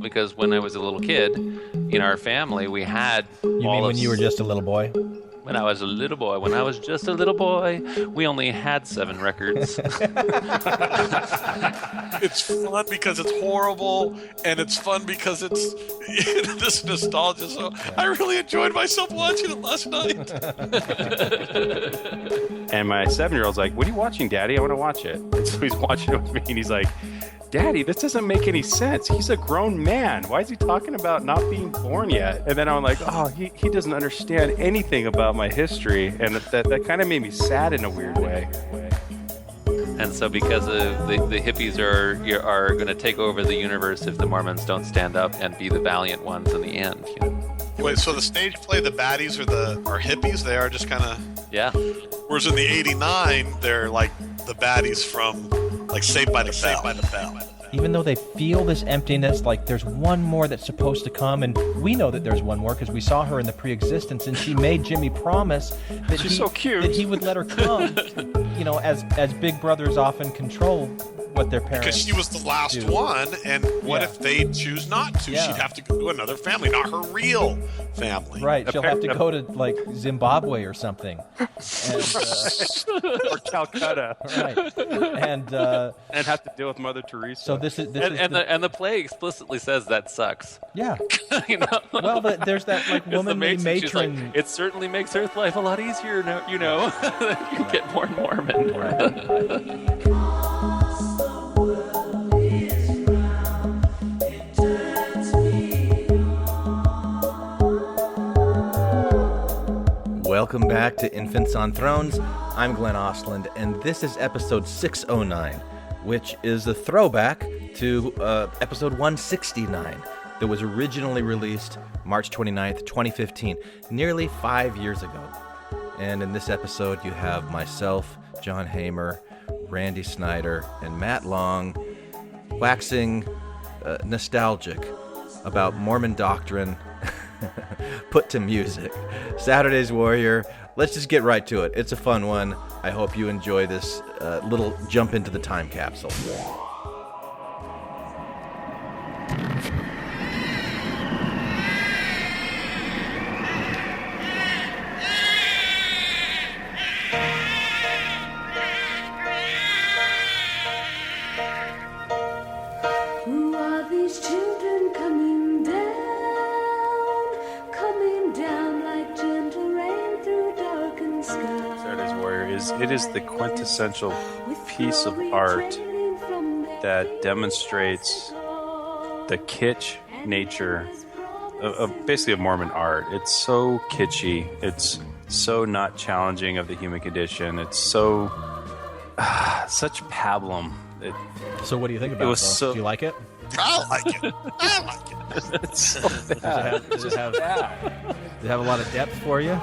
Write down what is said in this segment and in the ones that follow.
Because when I was a little kid, in our family, we had You mean when you were just a little boy? When I was a little boy. When I was just a little boy, we only had 7 records. It's fun because it's horrible, and it's fun because it's this nostalgia. So I really enjoyed myself watching it last night. And my 7-year-old's like, "What are you watching, Daddy? I want to watch it." And so he's watching it with me, and he's like, "Daddy, this doesn't make any sense. He's a grown man. Why is he talking about not being born yet?" And then I'm like, "Oh, he doesn't understand anything about my history." And that kind of made me sad in a weird way. And so because of the hippies are going to take over the universe if the Mormons don't stand up and be the valiant ones in the end. You know? Wait, so the stage play, the baddies are hippies? They are just kind of... Yeah. Whereas in the 89, they're like the baddies from like Saved by the Bell. Even though they feel this emptiness, like there's one more that's supposed to come, and we know that there's one more because we saw her in the pre-existence, and she made Jimmy promise that She's so cute. that he would let her come. You know, as big brothers often control what their parents Because she was the last do. one, and what if they choose not to? Yeah. She'd have to go to another family, not her real family. Right, she'll have to go to like Zimbabwe or something, and, Or Calcutta. right, and And have to deal with Mother Teresa. so this is And the play explicitly says that sucks. yeah. You know? Well, there's that like It's the womanly matron. She's like, matron. it certainly makes Earth life a lot easier. You know, you get more Mormon. Welcome back to Infants on Thrones. I'm Glenn Ostland, and this is episode 609, which is a throwback to episode 169 that was originally released March 29th, 2015, nearly 5 years ago. And in this episode, you have myself, John Hamer, Randy Snyder, and Matt Long waxing nostalgic about Mormon doctrine put to music. Saturday's Warrior. Let's just get right to it. It's a fun one. I hope you enjoy this little jump into the time capsule. Who are these children coming down like gentle rain through darkened sky? Saturday's Warrior is the quintessential piece of art that demonstrates the kitsch nature of basically of Mormon art. It's so kitschy. It's so not challenging of the human condition. It's so such pablum. So what do you think about It it? was Though? so- Do you like it? I like it. I like it. It's so bad. Does it have a lot of depth for you?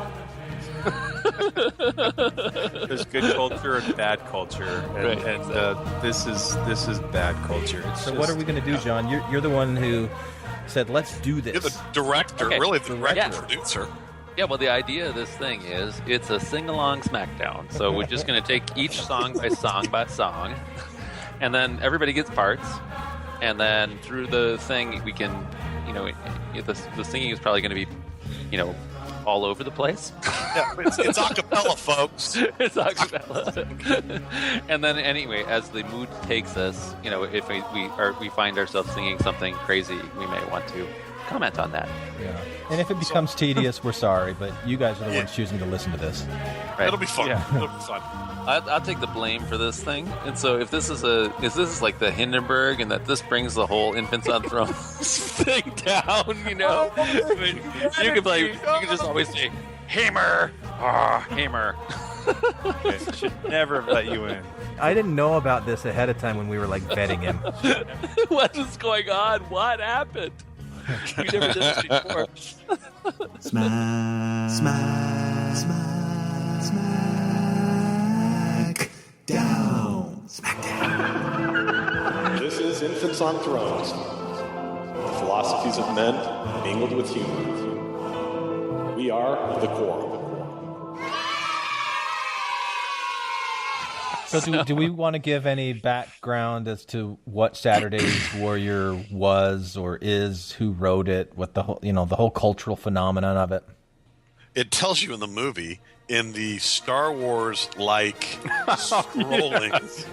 There's good culture and bad culture, and this is bad culture. So what are we going to do, John? You're the one who said, let's do this. You're the director, Okay. really the director Yeah. producer. Yeah, well, the idea of this thing is it's a sing-along Smackdown. So we're just going to take each song by song, and then everybody gets parts, and then through the thing we can, the singing is probably going to be, all over the place. Yeah, it's a cappella, folks. It's a cappella. And then anyway, as the mood takes us, if we find ourselves singing something crazy, we may want to comment on that. Yeah. And if it becomes tedious, we're sorry, but you guys are the ones choosing to listen to this. Right. It'll be fun. Yeah. It'll be fun. I'll take the blame for this thing. And so if this is like the Hindenburg, and that this brings the whole Infants on Thrones thing down, I mean, you can just always say Hamer, Hamer. It should never have let you in. I didn't know about this ahead of time when we were like vetting him. What is going on? What happened? We never did this before. This is Infants on Thrones, the philosophies of men mingled with humor. We are the Quorum. So do we want to give any background as to what Saturday's Warrior was or is, who wrote it, what the whole cultural phenomenon of it? It tells you in the movie, in the Star Wars-like scrolling.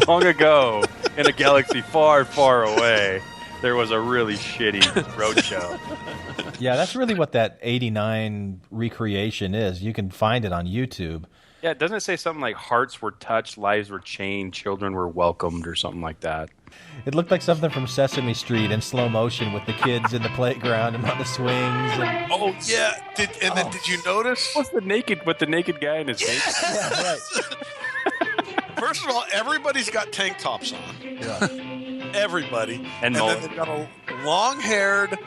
Long ago, in a galaxy far, far away, there was a really shitty roadshow. Yeah, that's really what that 89 recreation is. You can find it on YouTube. Yeah, doesn't it say something like hearts were touched, lives were changed, children were welcomed, or something like that? It looked like something from Sesame Street in slow motion with the kids in the playground and on the swings. And... Oh yeah, then did you notice? What's the naked guy in his face? Yeah, right. First of all, everybody's got tank tops on. Yeah. Everybody, And then they've got a long-haired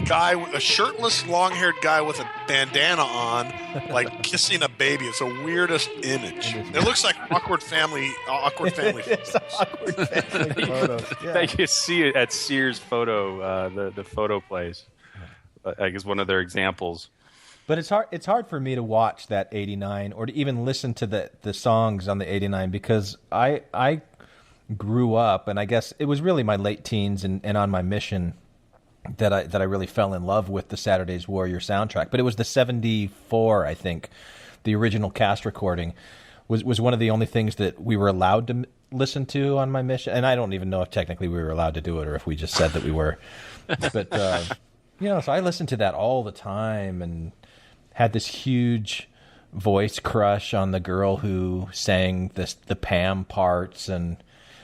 guy, a shirtless, long-haired guy with a bandana on, like kissing a baby. It's the weirdest image. It looks like awkward family It's awkward family photos. Yeah. That you see it at Sears photo, the photo place. I guess one of their examples. But it's hard for me to watch that 89 or to even listen to the songs on the 89 because I grew up, and I guess it was really my late teens and on my mission that I really fell in love with the Saturday's Warrior soundtrack. But it was the 74, I think, the original cast recording was one of the only things that we were allowed to listen to on my mission. And I don't even know if technically we were allowed to do it or if we just said that we were. But so I listened to that all the time and had this huge voice crush on the girl who sang the Pam parts. And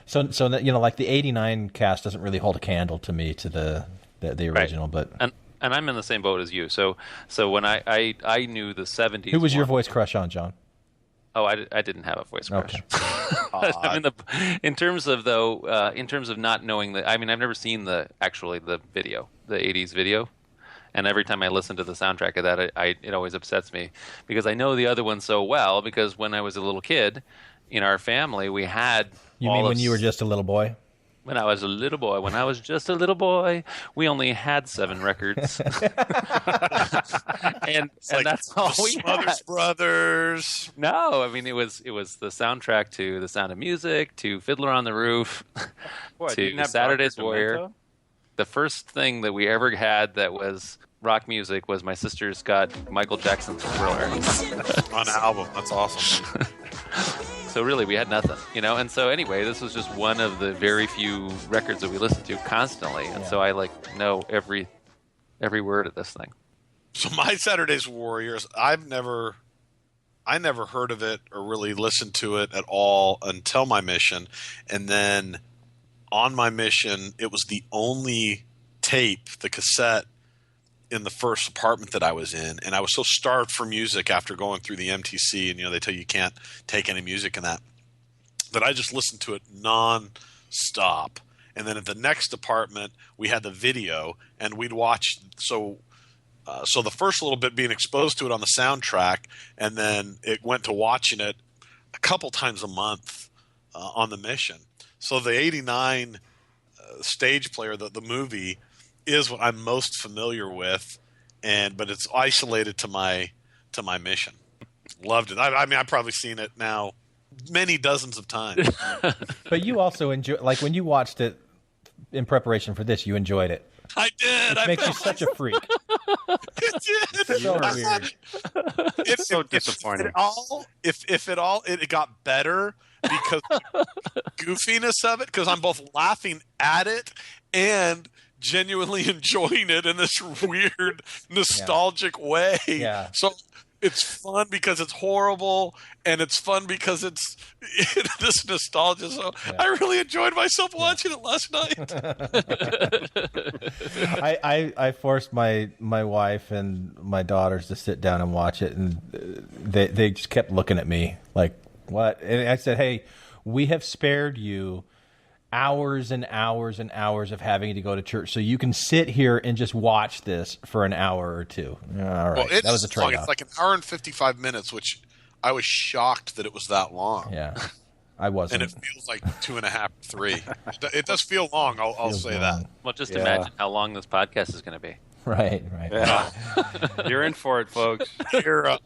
so like the 89 cast doesn't really hold a candle to me to the original. Right. But and I'm in the same boat as you. So when I knew the 70s. Who was your voice crush on, John? Oh, I didn't have a voice crush. Okay. I mean, in terms of not knowing I've never seen the video, the 80s video. And every time I listen to the soundtrack of that, it always upsets me because I know the other one so well. Because when I was a little kid, in our family, we had. You mean when you were just a little boy? When I was just a little boy, we only had 7 records, and that's all we had. Brothers. No, I mean it was the soundtrack to The Sound of Music, to Fiddler on the Roof, to Saturday's Warrior. The first thing that we ever had that was rock music was my sister's got Michael Jackson's Thriller on an album. That's awesome. So really, we had nothing, And so anyway, this was just one of the very few records that we listened to constantly, and so I know every word of this thing. So my Saturday's Warriors, I never heard of it or really listened to it at all until my mission, and then on my mission, it was the only tape, the cassette, in the first apartment that I was in, and I was so starved for music after going through the MTC, and they tell you can't take any music in that I just listened to it non-stop. And then at the next apartment, we had the video, and we'd watch. So the first little bit being exposed to it on the soundtrack, and then it went to watching it a couple times a month on the mission. So the 89 stage player, the movie, is what I'm most familiar with, but it's isolated to my mission. Loved it. I've probably seen it now many dozens of times. But you also enjoy, like when you watched it in preparation for this, you enjoyed it. I did. It makes you such a freak. It did. So weird. It's so disappointing. If at all, it got better because goofiness of it, because I'm both laughing at it and genuinely enjoying it in this weird nostalgic way. Yeah. So it's fun because it's horrible, and it's fun because it's this nostalgia. So I really enjoyed myself watching it last night. I forced my wife and my daughters to sit down and watch it, and they just kept looking at me like, what? And I said, hey, we have spared you hours and hours and hours of having to go to church, so you can sit here and just watch this for an hour or two. All right, well, that was a trade-off. It's like an hour and 55 minutes, which I was shocked that it was that long. Yeah, I wasn't. And it feels like 2.5, 3. It does feel long. I'll say that. Well, just imagine how long this podcast is going to be. Right. Yeah. You're in for it, folks. You're up.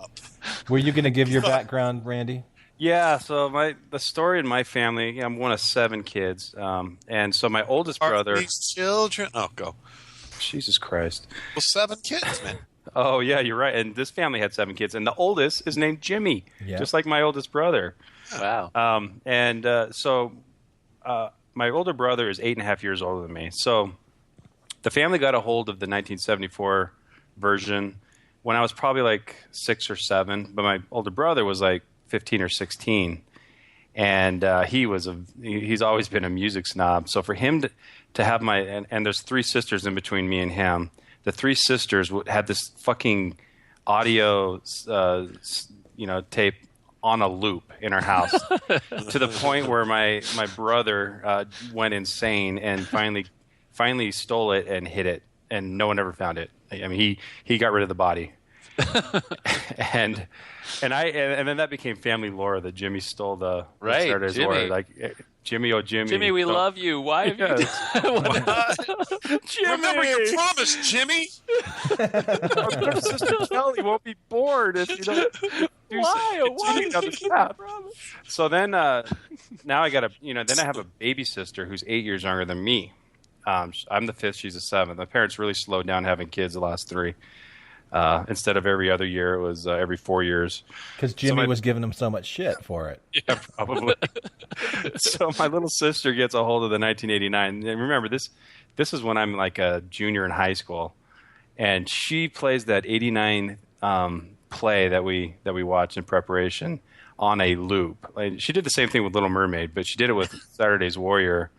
Were you going to give your background, Randy? Yeah, so the story in my family, I'm one of 7 kids, and so my oldest Are brother. these children? Oh, go. Jesus Christ. Well, 7 kids, man. Oh yeah, you're right. And this family had 7 kids, and the oldest is named Jimmy, Yeah. just like my oldest brother. Wow. So my older brother is 8.5 years older than me. So the family got a hold of the 1974 version when I was probably like 6 or 7, but my older brother was like 15 or 16, and he's always been a music snob. So for him to have and there's 3 sisters in between me and him. The 3 sisters had this fucking audio, tape on a loop in our house to the point where my brother went insane and finally stole it and hid it, and no one ever found it. I mean, he got rid of the body. and then that became family lore that Jimmy stole the Saturday's Jimmy. War. Like Jimmy, oh Jimmy, Jimmy, we love you. Why have you Jimmy? Remember your promise, Jimmy. Our sister Kelly won't be bored if you don't. Why? Down this path. So then, now I got then I have a baby sister who's 8 years younger than me. I'm the 5th; she's the 7th. My parents really slowed down having kids the last 3. Instead of every other year, it was every 4 years. Because Jimmy was giving him so much shit for it. Yeah, probably. So my little sister gets a hold of the 1989. And remember, this is when I'm like a junior in high school, and she plays that 89 play that we watched in preparation on a loop. Like, she did the same thing with Little Mermaid, but she did it with Saturday's Warrior.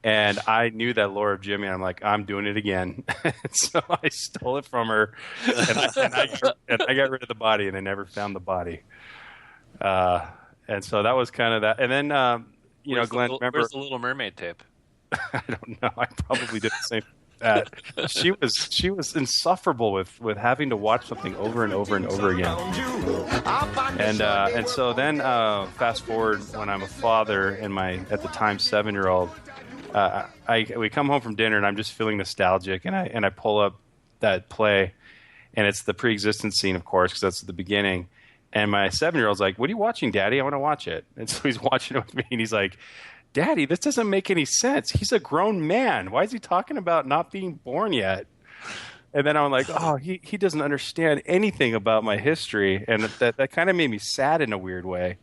And I knew that lore of Jimmy, and I'm like, I'm doing it again. So I stole it from her, and I got rid of the body, and I never found the body. And so that was kind of that. And then, Glenn, remember? Where's the Little Mermaid tape? I don't know. I probably did the same that. She was insufferable with having to watch something over and over and over again. And so then, fast forward when I'm a father, and my at the time 7-year-old. We come home from dinner, and I'm just feeling nostalgic, and I pull up that play, and it's the pre-existence scene, of course, because that's at the beginning. And my 7-year-old's like, "What are you watching, Daddy? I want to watch it." And so he's watching it with me, and he's like, "Daddy, this doesn't make any sense. He's a grown man. Why is he talking about not being born yet?" And then I'm like, "Oh, he doesn't understand anything about my history," and that kind of made me sad in a weird way.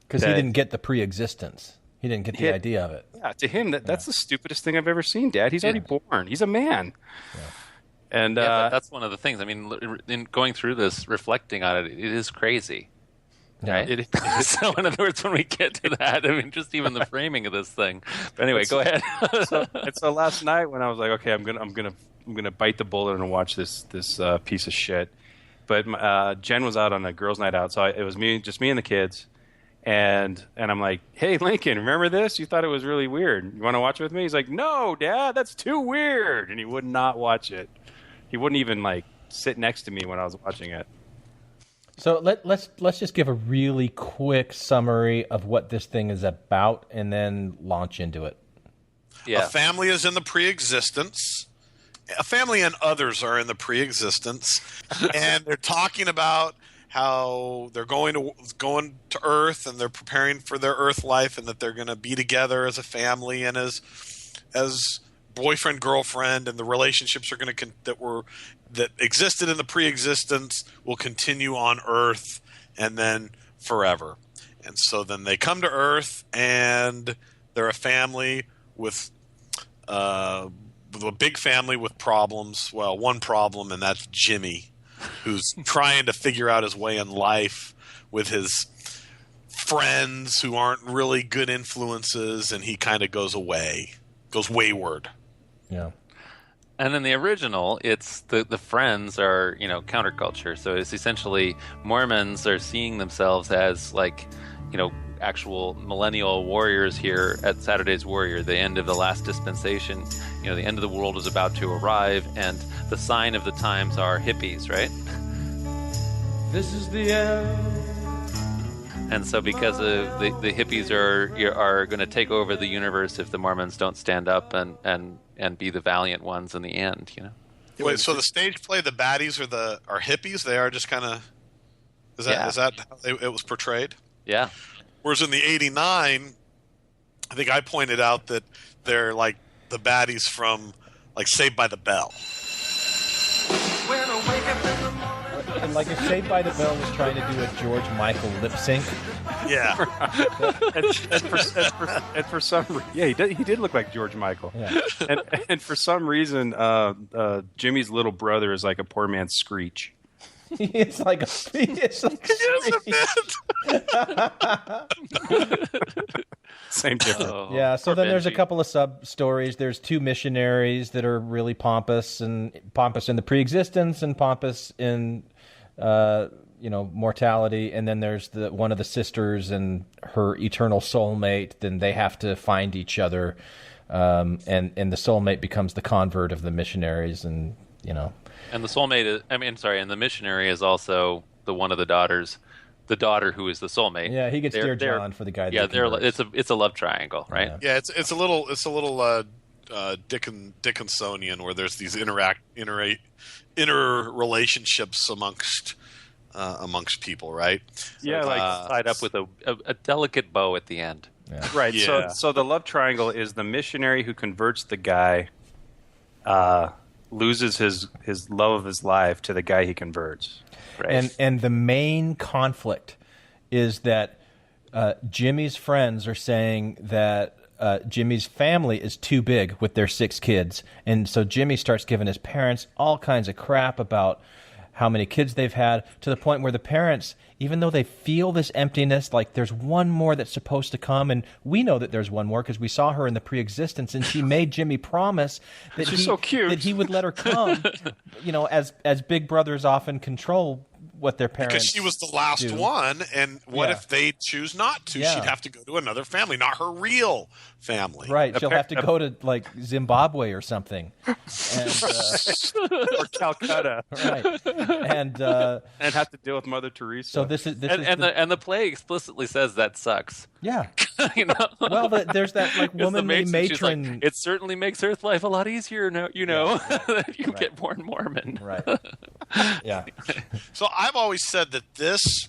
Because he didn't get the pre-existence. He didn't get the idea of it. Yeah, to him, that's the stupidest thing I've ever seen, Dad. He's already born. He's a man. Yeah. And that's one of the things. I mean, in going through this, reflecting on it, it is crazy. Right? It is. So, in other words, when we get to that, I mean, just even the framing of this thing. But anyway, go ahead. so last night when I was like, okay, I'm gonna bite the bullet and watch this piece of shit. But Jen was out on a girls' night out, so it was just me and the kids. And I'm like, "Hey, Lincoln, remember this? You thought it was really weird. You want to watch it with me?" He's like, "No, Dad, that's too weird." And he would not watch it. He wouldn't even sit next to me when I was watching it. So let's just give a really quick summary of what this thing is about, and then launch into it. Yeah. A family is in the pre-existence. A family and others are in the pre-existence, and they're talking about how they're going to Earth, and they're preparing for their Earth life, and that they're going to be together as a family and as boyfriend girlfriend, and the relationships are going to that existed in the pre-existence will continue on Earth and then forever. And so then they come to Earth, and they're a family with a big family with problems. Well, one problem, and that's Jimmy, who's trying to figure out his way in life with his friends who aren't really good influences, and he kind of goes wayward. Yeah. And in the original, it's the friends are, counterculture. So it's essentially Mormons are seeing themselves as actual millennial warriors here at Saturday's Warrior, the end of the last dispensation. The end of the world is about to arrive, and the sign of the times are hippies, right? This is the end. And so because of the hippies are going to take over the universe if the Mormons don't stand up and be the valiant ones in the end, Wait, so the stage play, the baddies are hippies? They are just kind of... Is that how it was portrayed? Yeah. Whereas in the 89, I think I pointed out that they're like the baddies from like Saved by the Bell. And like if Saved by the Bell was trying to do a George Michael lip sync. Yeah. and for some reason, yeah, he did look like George Michael. Yeah. And for some reason, Jimmy's little brother is like a poor man's Screech. It's like a Same difference. Oh, Yeah, so poor then there's a Benji. couple of sub-stories. There's two missionaries that are really pompous in the pre-existence and pompous in, mortality. And then there's one of the sisters and her eternal soulmate. Then they have to find each other, and the soulmate becomes the convert of the missionaries, and And the soulmate is, and the missionary is also one of the daughters, the daughter who is the soulmate. Yeah, he gets Dear John for the guy. Yeah, that it's a love triangle, right? Yeah, it's a little Dickinsonian, where there's these inner relationships amongst people, right? Yeah, like Tied up with a delicate bow at the end. Yeah. right. Yeah. So the love triangle is the missionary who converts the guy, loses his love of his life to the guy he converts. Right. And the main conflict is that Jimmy's friends are saying that Jimmy's family is too big with their 6 kids. And so Jimmy starts giving his parents all kinds of crap about how many kids they've had, to the point where the parents, even though they feel this emptiness, like there's one more that's supposed to come, and we know that there's one more because we saw her in the pre-existence, and she made Jimmy promise that She's so cute. that he would let her come, as big brothers often control what their parents Because she was the last do. one, and what Yeah. if they choose not to? Yeah. She'd have to go to another family, not her real family. Right, she'll have to go to like Zimbabwe or something, and Or Calcutta. right, and And have to deal with Mother Teresa. so this is The play explicitly says that sucks. yeah. You know? Well, there's that like It's the womanly she's like, matron, it certainly makes Earth life a lot easier now, if you get born Mormon. right? Yeah, So I've always said that this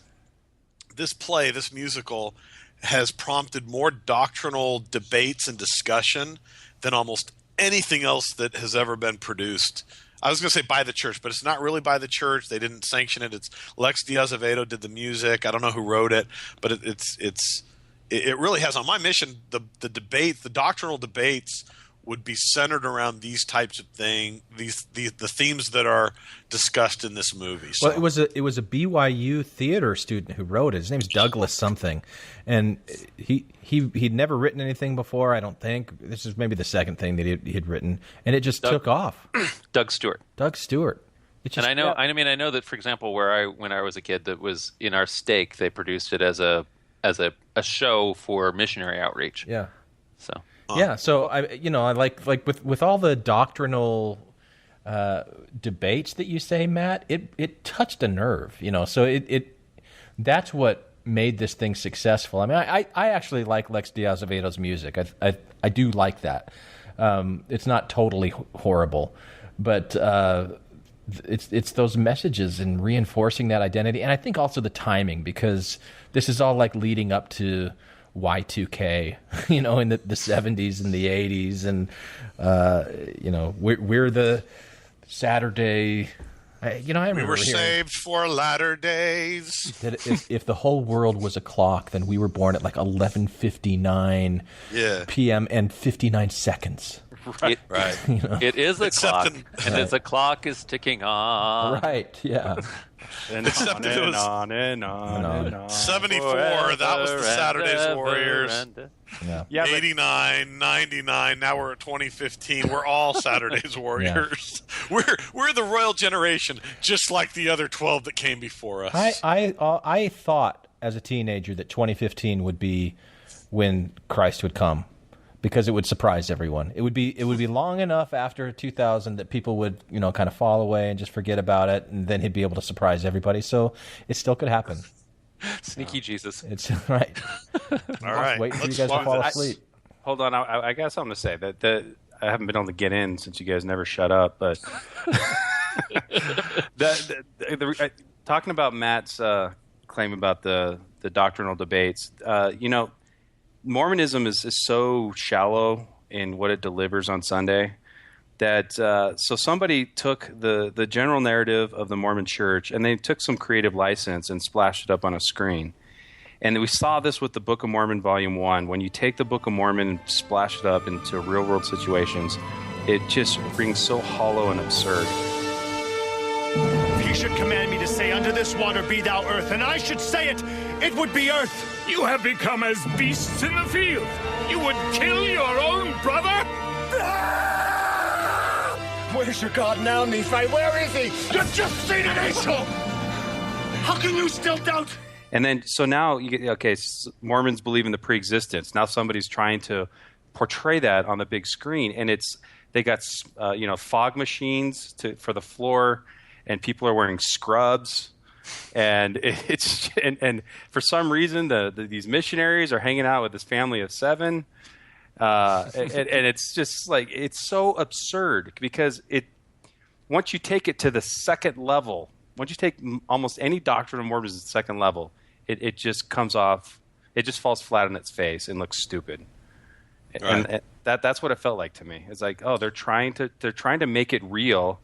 play, this musical, has prompted more doctrinal debates and discussion than almost anything else that has ever been produced. I was going to say by the church, but it's not really by the church. They didn't sanction it. It's Lex de Azevedo did the music. I don't know who wrote it, but it really has. On my mission, the debate, the doctrinal debates, would be centered around these types of things, the themes that are discussed in this movie. So, well, it was a BYU theater student who wrote it. His name's Douglas something, and he'd never written anything before. I don't think this is maybe the second thing that he'd written, and it just took off. Doug Stewart. Doug Stewart. It just, And I know that, for example, when I was a kid, that was in our stake, they produced it as a show for missionary outreach. yeah. So Yeah, so I like with all the doctrinal debates that you say, Matt, it touched a nerve, So it that's what made this thing successful. I mean, I actually like Lex de Azevedo's music. I do like that. It's not totally horrible, but it's those messages and reinforcing that identity, and I think also the timing, because this is all like leading up to Y2K, in the 70s and the 80s, and we're the Saturday. I remember we were hearing saved for latter days. that if the whole world was a clock, then we were born at like 11:59 p.m. and 59 seconds. Right. It is a Except clock, in- and it's a clock is ticking on. Right? Yeah. And Except on it and was- on and on and on. 74, that was the Saturday's Warriors. Yeah. Yeah, but 89, 99, now we're at 2015. We're all Saturday's Warriors. We're the royal generation, just like the other 12 that came before us. I thought as a teenager that 2015 would be when Christ would come, because it would surprise everyone. It would be long enough after 2000 that people would kind of fall away and just forget about it, and then he'd be able to surprise everybody. So it still could happen. Sneaky Jesus. It's right. All right. Waiting for you Let's guys to walk fall this. asleep. hold on, I got something to say. That I haven't been able to get in since you guys never shut up. But talking about Matt's claim about the the doctrinal debates. Mormonism is so shallow in what it delivers on Sunday that so somebody took the general narrative of the Mormon Church and they took some creative license and splashed it up on a screen. And we saw this with the Book of Mormon Volume 1. When you take the Book of Mormon and splash it up into real-world situations, it just rings so hollow and absurd. If you should command me to say, "Unto this water be thou earth," and I should say it, it would be earth. You have become as beasts in the field. You would kill your own brother? Where's your God now, Nephi? Where is he? You just seen an angel! How can you still doubt? And then, so now, Mormons believe in the pre-existence. Now somebody's trying to portray that on the big screen, and they got fog machines for the floor, and people are wearing scrubs, and and for some reason these missionaries are hanging out with this family of 7, and it's just like it's so absurd because once you take it to the second level. Once you take almost any doctrine of Mormonism to the second level, it just comes off, it just falls flat on its face and looks stupid. Right. And that's what it felt like to me. It's like, oh, they're trying to make it real,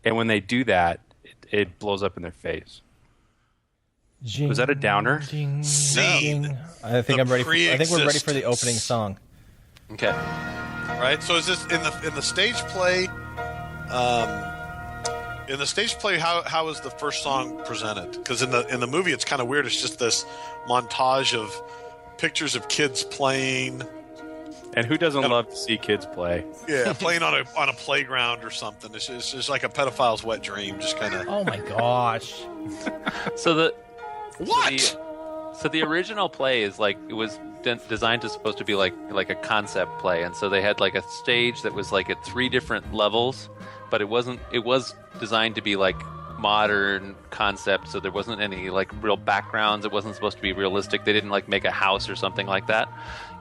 and when they do that, it blows up in their face. Was that a downer? Ding, ding. I think I'm ready. I think we're ready for the opening song. Okay. Right. So is this in the stage play? In the stage play, how is the first song presented? Because in the movie, it's kind of weird. It's just this montage of pictures of kids playing. And who doesn't love to see kids play? Yeah, playing on a playground or something. It's just like a pedophile's wet dream. Just kind of. Oh my gosh! So the what? So the original play is like it was designed to supposed to be like a concept play, and so they had like a stage that was like at 3 different levels. But it wasn't. It was designed to be like modern concept, so there wasn't any like real backgrounds. It wasn't supposed to be realistic. They didn't like make a house or something like that,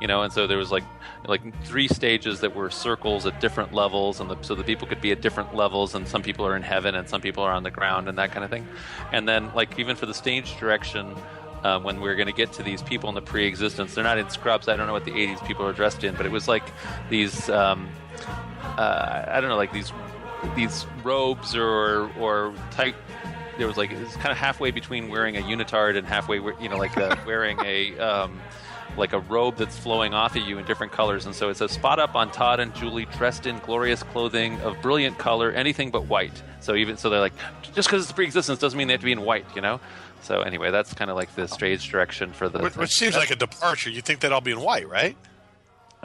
And so there was like 3 stages that were circles at different levels, and so the people could be at different levels. And some people are in heaven, and some people are on the ground, and that kind of thing. And then like even for the stage direction. When we're going to get to these people in the pre-existence, they're not in scrubs. I don't know what the 80s people are dressed in, but it was like these, I don't know, like these robes or type. There was like it's kind of halfway between wearing a unitard and halfway, wearing a like a robe that's flowing off of you in different colors. And so it says, "Spot up on Todd and Julie dressed in glorious clothing of brilliant color, anything but white." So they're like, just because it's pre-existence doesn't mean they have to be in white, So anyway, that's kind of like the stage direction for the. Which seems like a departure. You think they'd all be in white, right?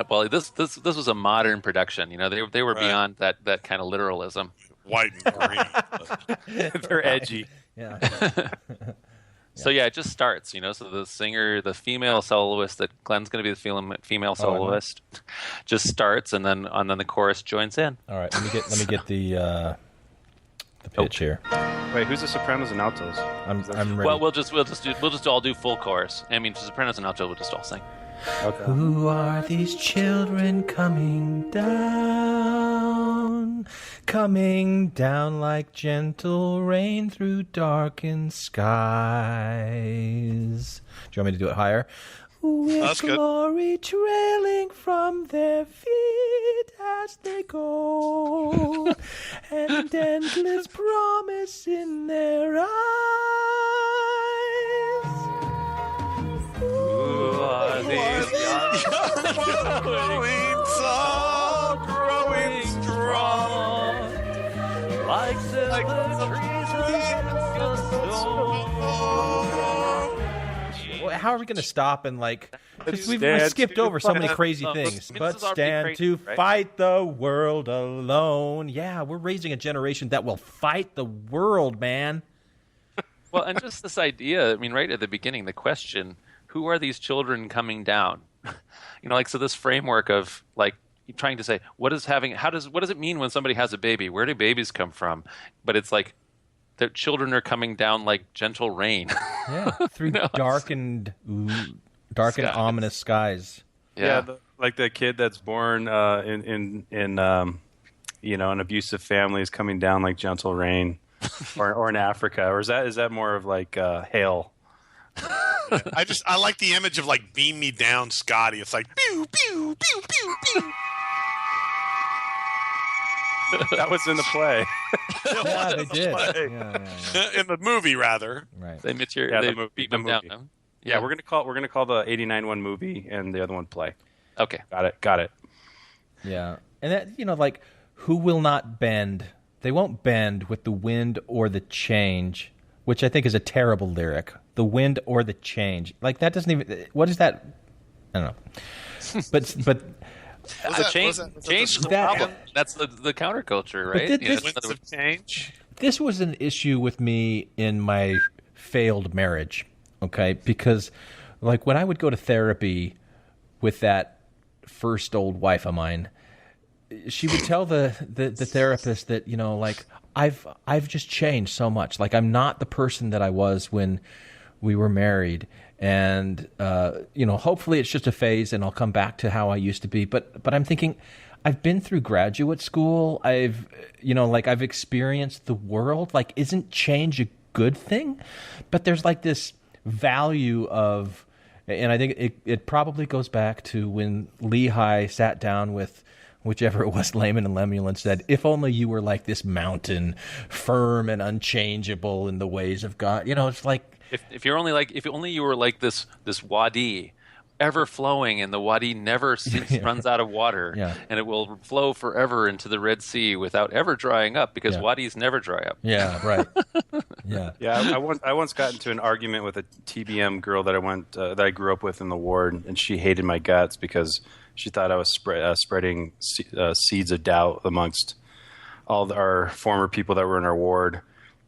Well, this was a modern production. They were beyond that kind of literalism. White and green. They're edgy. Yeah. So yeah, it just starts. So the singer, the female soloist that Glenn's going to be the female soloist, just starts, and then the chorus joins in. All right, let me get the pitch here. Wait, who's the sopranos and altos? I'm ready. Well, we'll just all do full chorus. I mean, sopranos and alto, we'll just all sing. Okay. Who are these children coming down? Coming down like gentle rain through darkened skies. Do you want me to do it higher? With That's good. glory trailing from their feet as they go, and endless promise in their eyes. Who are these growing strong, like the trees of How are we going to stop and because we've Stand skipped to over so many fight. crazy Well, things. this But is already stand crazy, to right? fight the world alone. Yeah, we're raising a generation that will fight the world, man. Well, and just this idea, I mean, right at the beginning, the question, who are these children coming down? So this framework of trying to say, what does it mean when somebody has a baby? Where do babies come from? But it's like the children are coming down like gentle rain. Yeah, through darkened, ominous skies. Yeah, like the kid that's born in an abusive family is coming down like gentle rain, or in Africa, or is that more of like hail? I like the image of like beam me down, Scotty. It's like pew pew pew pew pew. That was in the play. Yeah, they did. Yeah. In the movie, rather. Right. They material. Yeah, they the movie. beat The them down. movie. No? Yeah, we're gonna call the '89 one movie and the other one play. Okay. Got it. Yeah. And that, like, who will not bend? They won't bend with the wind or the change, which I think is a terrible lyric. The wind or the change. Like, that doesn't even, what is that? I don't know. But Change is the problem. That's the counterculture, right? Winds of change. This was an issue with me in my failed marriage, okay? Because, like, when I would go to therapy with that first old wife of mine, she would tell the therapist that, like, I've just changed so much. Like, I'm not the person that I was when we were married. And, hopefully it's just a phase and I'll come back to how I used to be. But I'm thinking, I've been through graduate school. I've experienced the world. Like, isn't change a good thing? But there's like this value of, and I think it probably goes back to when Lehi sat down with whichever it was, Layman and Lemuel, and said, if only you were like this mountain, firm and unchangeable in the ways of God. It's like, if only you were like this wadi, ever flowing, and the wadi never runs out of water, and it will flow forever into the Red Sea without ever drying up, because wadis never dry up. Yeah, right. Yeah. I once got into an argument with a TBM girl that I grew up with in the ward, and she hated my guts because she thought I was spreading seeds of doubt amongst all our former people that were in our ward.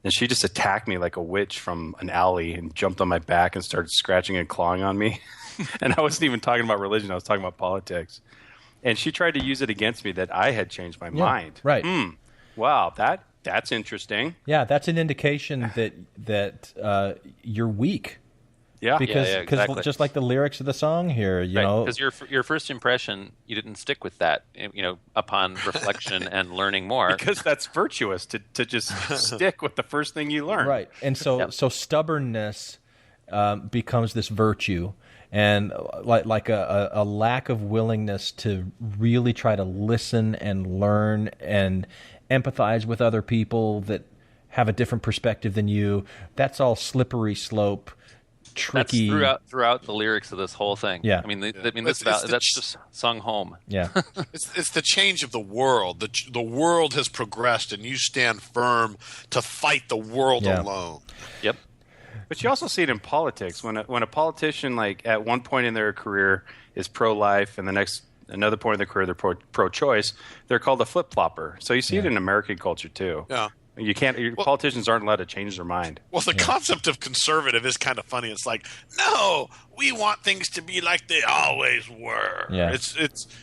And she just attacked me like a witch from an alley and jumped on my back and started scratching and clawing on me. And I wasn't even talking about religion. I was talking about politics. And she tried to use it against me that I had changed my mind. Right. Wow, that's interesting. Yeah, that's an indication that you're weak. Yeah, because exactly. Just like the lyrics of the song here, you know, because your first impression, you didn't stick with that, upon reflection and learning more. Because that's virtuous to just stick with the first thing you learn, right? And so stubbornness becomes this virtue, and like a lack of willingness to really try to listen and learn and empathize with other people that have a different perspective than you. That's all slippery slope. Tricky. That's throughout the lyrics of this whole thing. Yeah. That's just sung home. Yeah. It's the change of the world. The world has progressed, and you stand firm to fight the world alone. Yep. But you also see it in politics when a politician, like, at one point in their career is pro-life, and another point in their career they're pro-choice. They're called a flip-flopper. So you see it in American culture too. Yeah. Politicians aren't allowed to change their mind. Well, the concept of conservative is kind of funny. It's like, no, we want things to be like they always were. Yeah. It's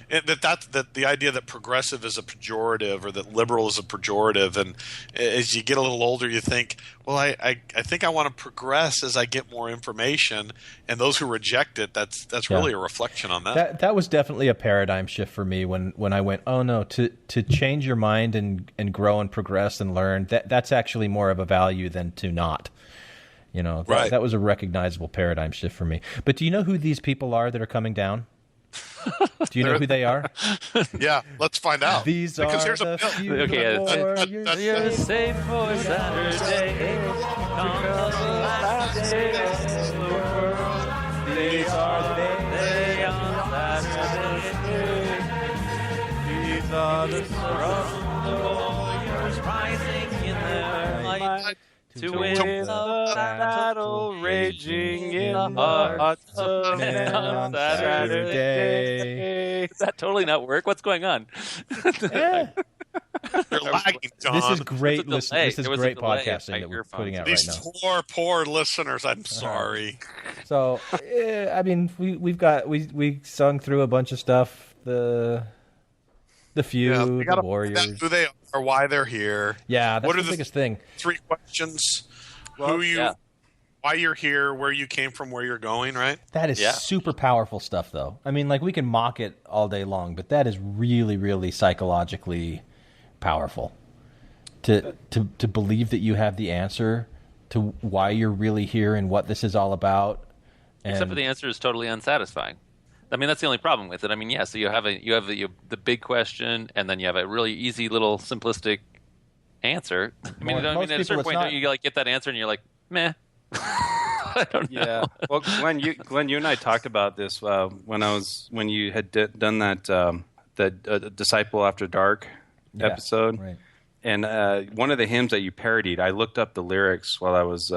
that the idea that progressive is a pejorative or that liberal is a pejorative, and as you get a little older, you think, well, I think I want to progress as I get more information, and those who reject it, that's really a reflection on that. That was definitely a paradigm shift for me when I went, oh no, to change your mind and grow and progress and learn, that's actually more of a value than to not. Right. That was a recognizable paradigm shift for me. But do you know who these people are that are coming down? Do you know who they are? Yeah, let's find out. These because are here's the few Okay, warriors. You're safe for Saturday. These are they on Saturday. These are the warriors rising in their light. To win the battle raging in the hearts of men on Saturday. Does that totally not work? What's going on? You're lagging, John. This is great. This is great delay podcasting that we're putting out These right now. poor listeners. I'm sorry. So, we sung through a bunch of stuff. The few, we the warriors, who they are, why they're here. Yeah, that's what are the biggest thing. 3 questions: Well, why you're here, where you came from, where you're going. Right. That is super powerful stuff, though. I mean, like, we can mock it all day long, but that is really, really psychologically powerful. To believe that you have the answer to why you're really here and what this is all about. Except for the answer is totally unsatisfying. I mean, that's the only problem with it. I mean, yeah. So you have the big question, and then you have a really easy little simplistic answer. I mean, Most at a certain people, point, don't you like get that answer, and you're like, meh. I don't know. Yeah. Well, Glenn, you and I talked about this when you had done that the Disciple After Dark episode. Right. And one of the hymns that you parodied, I looked up the lyrics while I was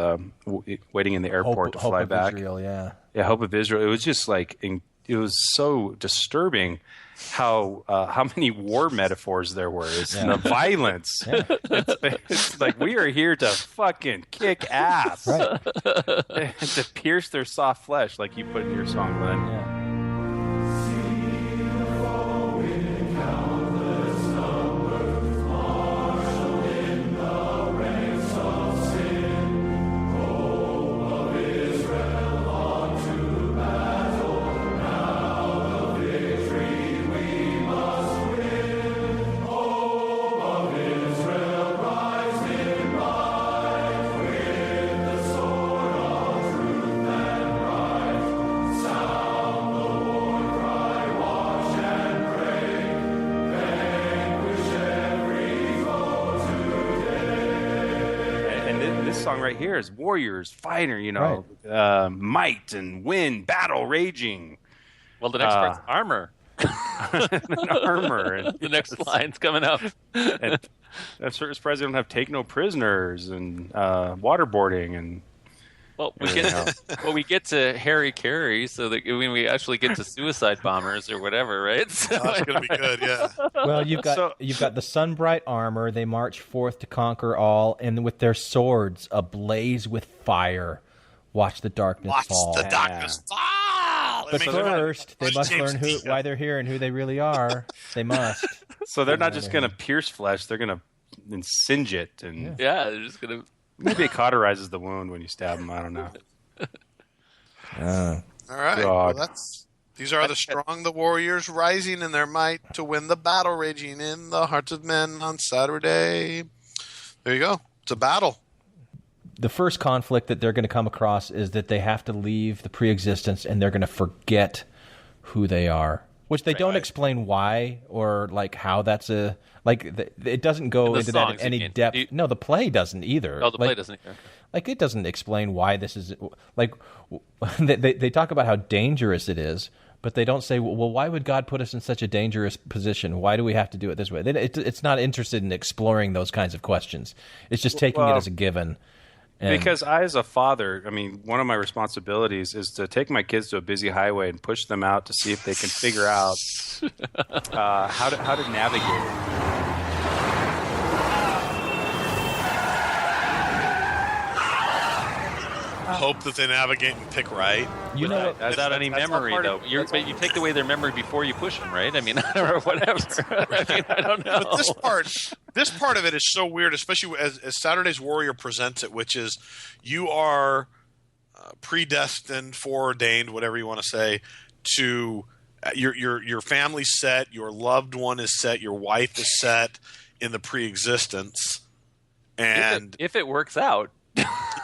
waiting in the airport to fly Hope back. of Israel, yeah. Yeah, Hope of Israel. It was just like it was so disturbing how many war metaphors there were, and the violence. Yeah. It's like we are here to fucking kick ass, Right. to pierce their soft flesh, like you put in your song, Glenn. Yeah. Song right here is warriors, fighter, might and win, battle raging. Well, the next part's armor. Armor. And The next line's coming up. and that's surprised they don't have take no prisoners and waterboarding and. Well, we get to Harry Carey, so that when we actually get to suicide bombers or whatever, right? So, That's going to be good, yeah. Well, you've got the sun-bright armor. They march forth to conquer all, and with their swords ablaze with fire, watch the darkness fall. Watch the darkness fall. But first, they must learn why they're here and who they really are. They must. So they're not just going to pierce flesh; they're going to singe it, and yeah, they're just going to. Maybe it cauterizes the wound when you stab them. I don't know. All right. God. Well, these are the strong, the warriors rising in their might to win the battle raging in the hearts of men on Saturday. There you go. It's a battle. The first conflict that they're going to come across is that they have to leave the pre-existence and they're going to forget who they are, which they don't explain why or like how that's a... Like, it doesn't go into that in any depth. No, the play doesn't either. Oh, the play doesn't either. Like, it doesn't explain why this is... Like, they talk about how dangerous it is, but they don't say, well, why would God put us in such a dangerous position? Why do we have to do it this way? It's not interested in exploring those kinds of questions. It's just taking it as a given. Because I, as a father, I mean, one of my responsibilities is to take my kids to a busy highway and push them out to see if they can figure out how to navigate it. Hope that they navigate and pick right. You know, without any memory, though. But you take away their memory before you push them, right? I mean, or whatever. I mean, I don't know. But this part of it is so weird, especially as Saturday's Warrior presents it, which is you are predestined, foreordained, whatever you want to say, to your family's set, your loved one is set, your wife is set in the pre-existence, and if it works out.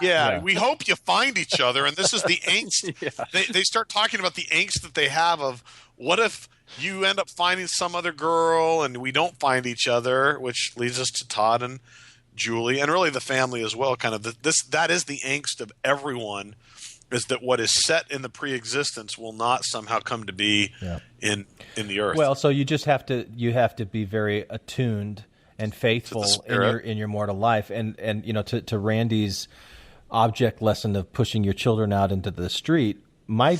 Yeah, we hope you find each other, and this is the angst. They start talking about the angst that they have of what if you end up finding some other girl and we don't find each other, which leads us to Todd and Julie, and really the family as well. Kind of that is the angst of everyone, is that what is set in the pre-existence will not somehow come to be in the earth. Well, so you just have to be very attuned and faithful in your mortal life, and to Randy's object lesson of pushing your children out into the street. My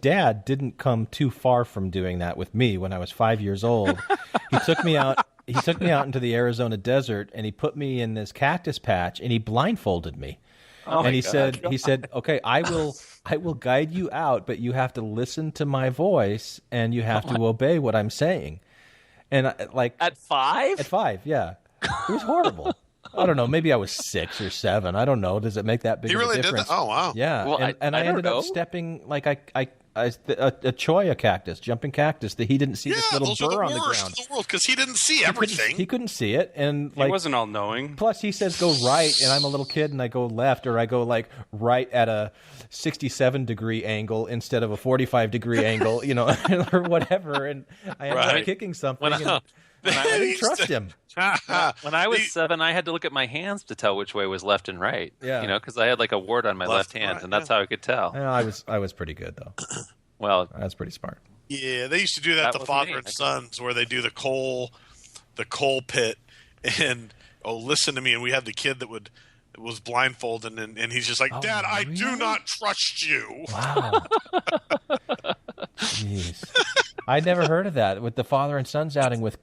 dad didn't come too far from doing that with me when I was 5 years old. He took me out. He took me out into the Arizona desert, and he put me in this cactus patch, and he blindfolded me. And he said, "Okay, I will guide you out, but you have to listen to my voice, and you have to obey what I'm saying." And at 5? At 5, yeah. It was horrible. I don't know. Maybe I was 6 or 7. I don't know. Does it make that big of a difference? Did that? Oh, wow. Yeah. Well, and I ended know. up stepping, a cholla cactus, jumping cactus, that he didn't see this little those are burr on the the worst ground. in the world because he didn't see everything. He couldn't see it, and He wasn't all knowing. Plus, he says go right, and I'm a little kid, and I go left, or I go like right at a 67-degree angle instead of a 45-degree angle, you know, or whatever. And I ended up kicking something. I didn't trust him. When I was 7, I had to look at my hands to tell which way was left and right. Yeah. You know, because I had like a wart on my left hand, and that's how I could tell. I was pretty good though. Well, I was pretty smart. Yeah, they used to do that to father and sons, where they do the coal pit, and listen to me, and we had the kid that was blindfolded, and he's just like, Dad, really? I do not trust you. Wow. Jeez. I'd never heard of that, with the father and sons outing with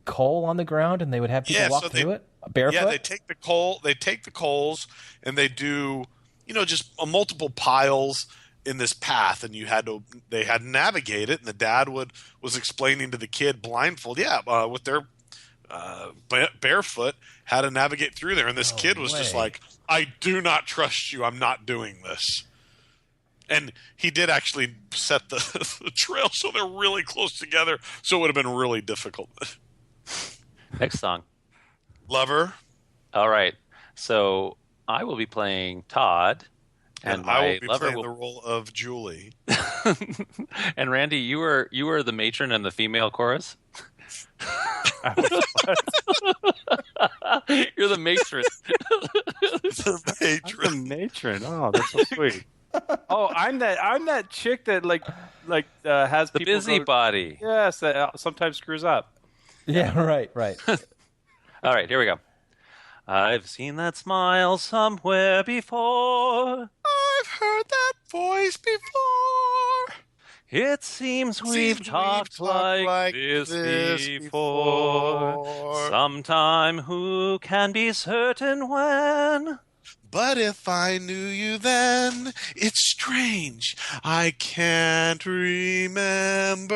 coal on the ground, and they would have people walk through it barefoot. Yeah, they take the coals, and they do, just multiple piles in this path, and they had to navigate it, and the dad was explaining to the kid blindfold, with their barefoot, how to navigate through there, and this kid was just like, I do not trust you, I'm not doing this. And he did actually set the trail so they're really close together, so it would have been really difficult. Next song. Lover. All right. So I will be playing Todd. And I will be lover playing the role of Julie. And Randy, you were the matron and the female chorus? You're the matron. The matron. Oh, that's so sweet. Oh, I'm that chick that has the people busybody. Yes, that sometimes screws up. Yeah, right. All right, here we go. I've seen that smile somewhere before. I've heard that voice before. It seems we've talked like this before. Sometime who can be certain when? But if I knew you then, it's strange, I can't remember.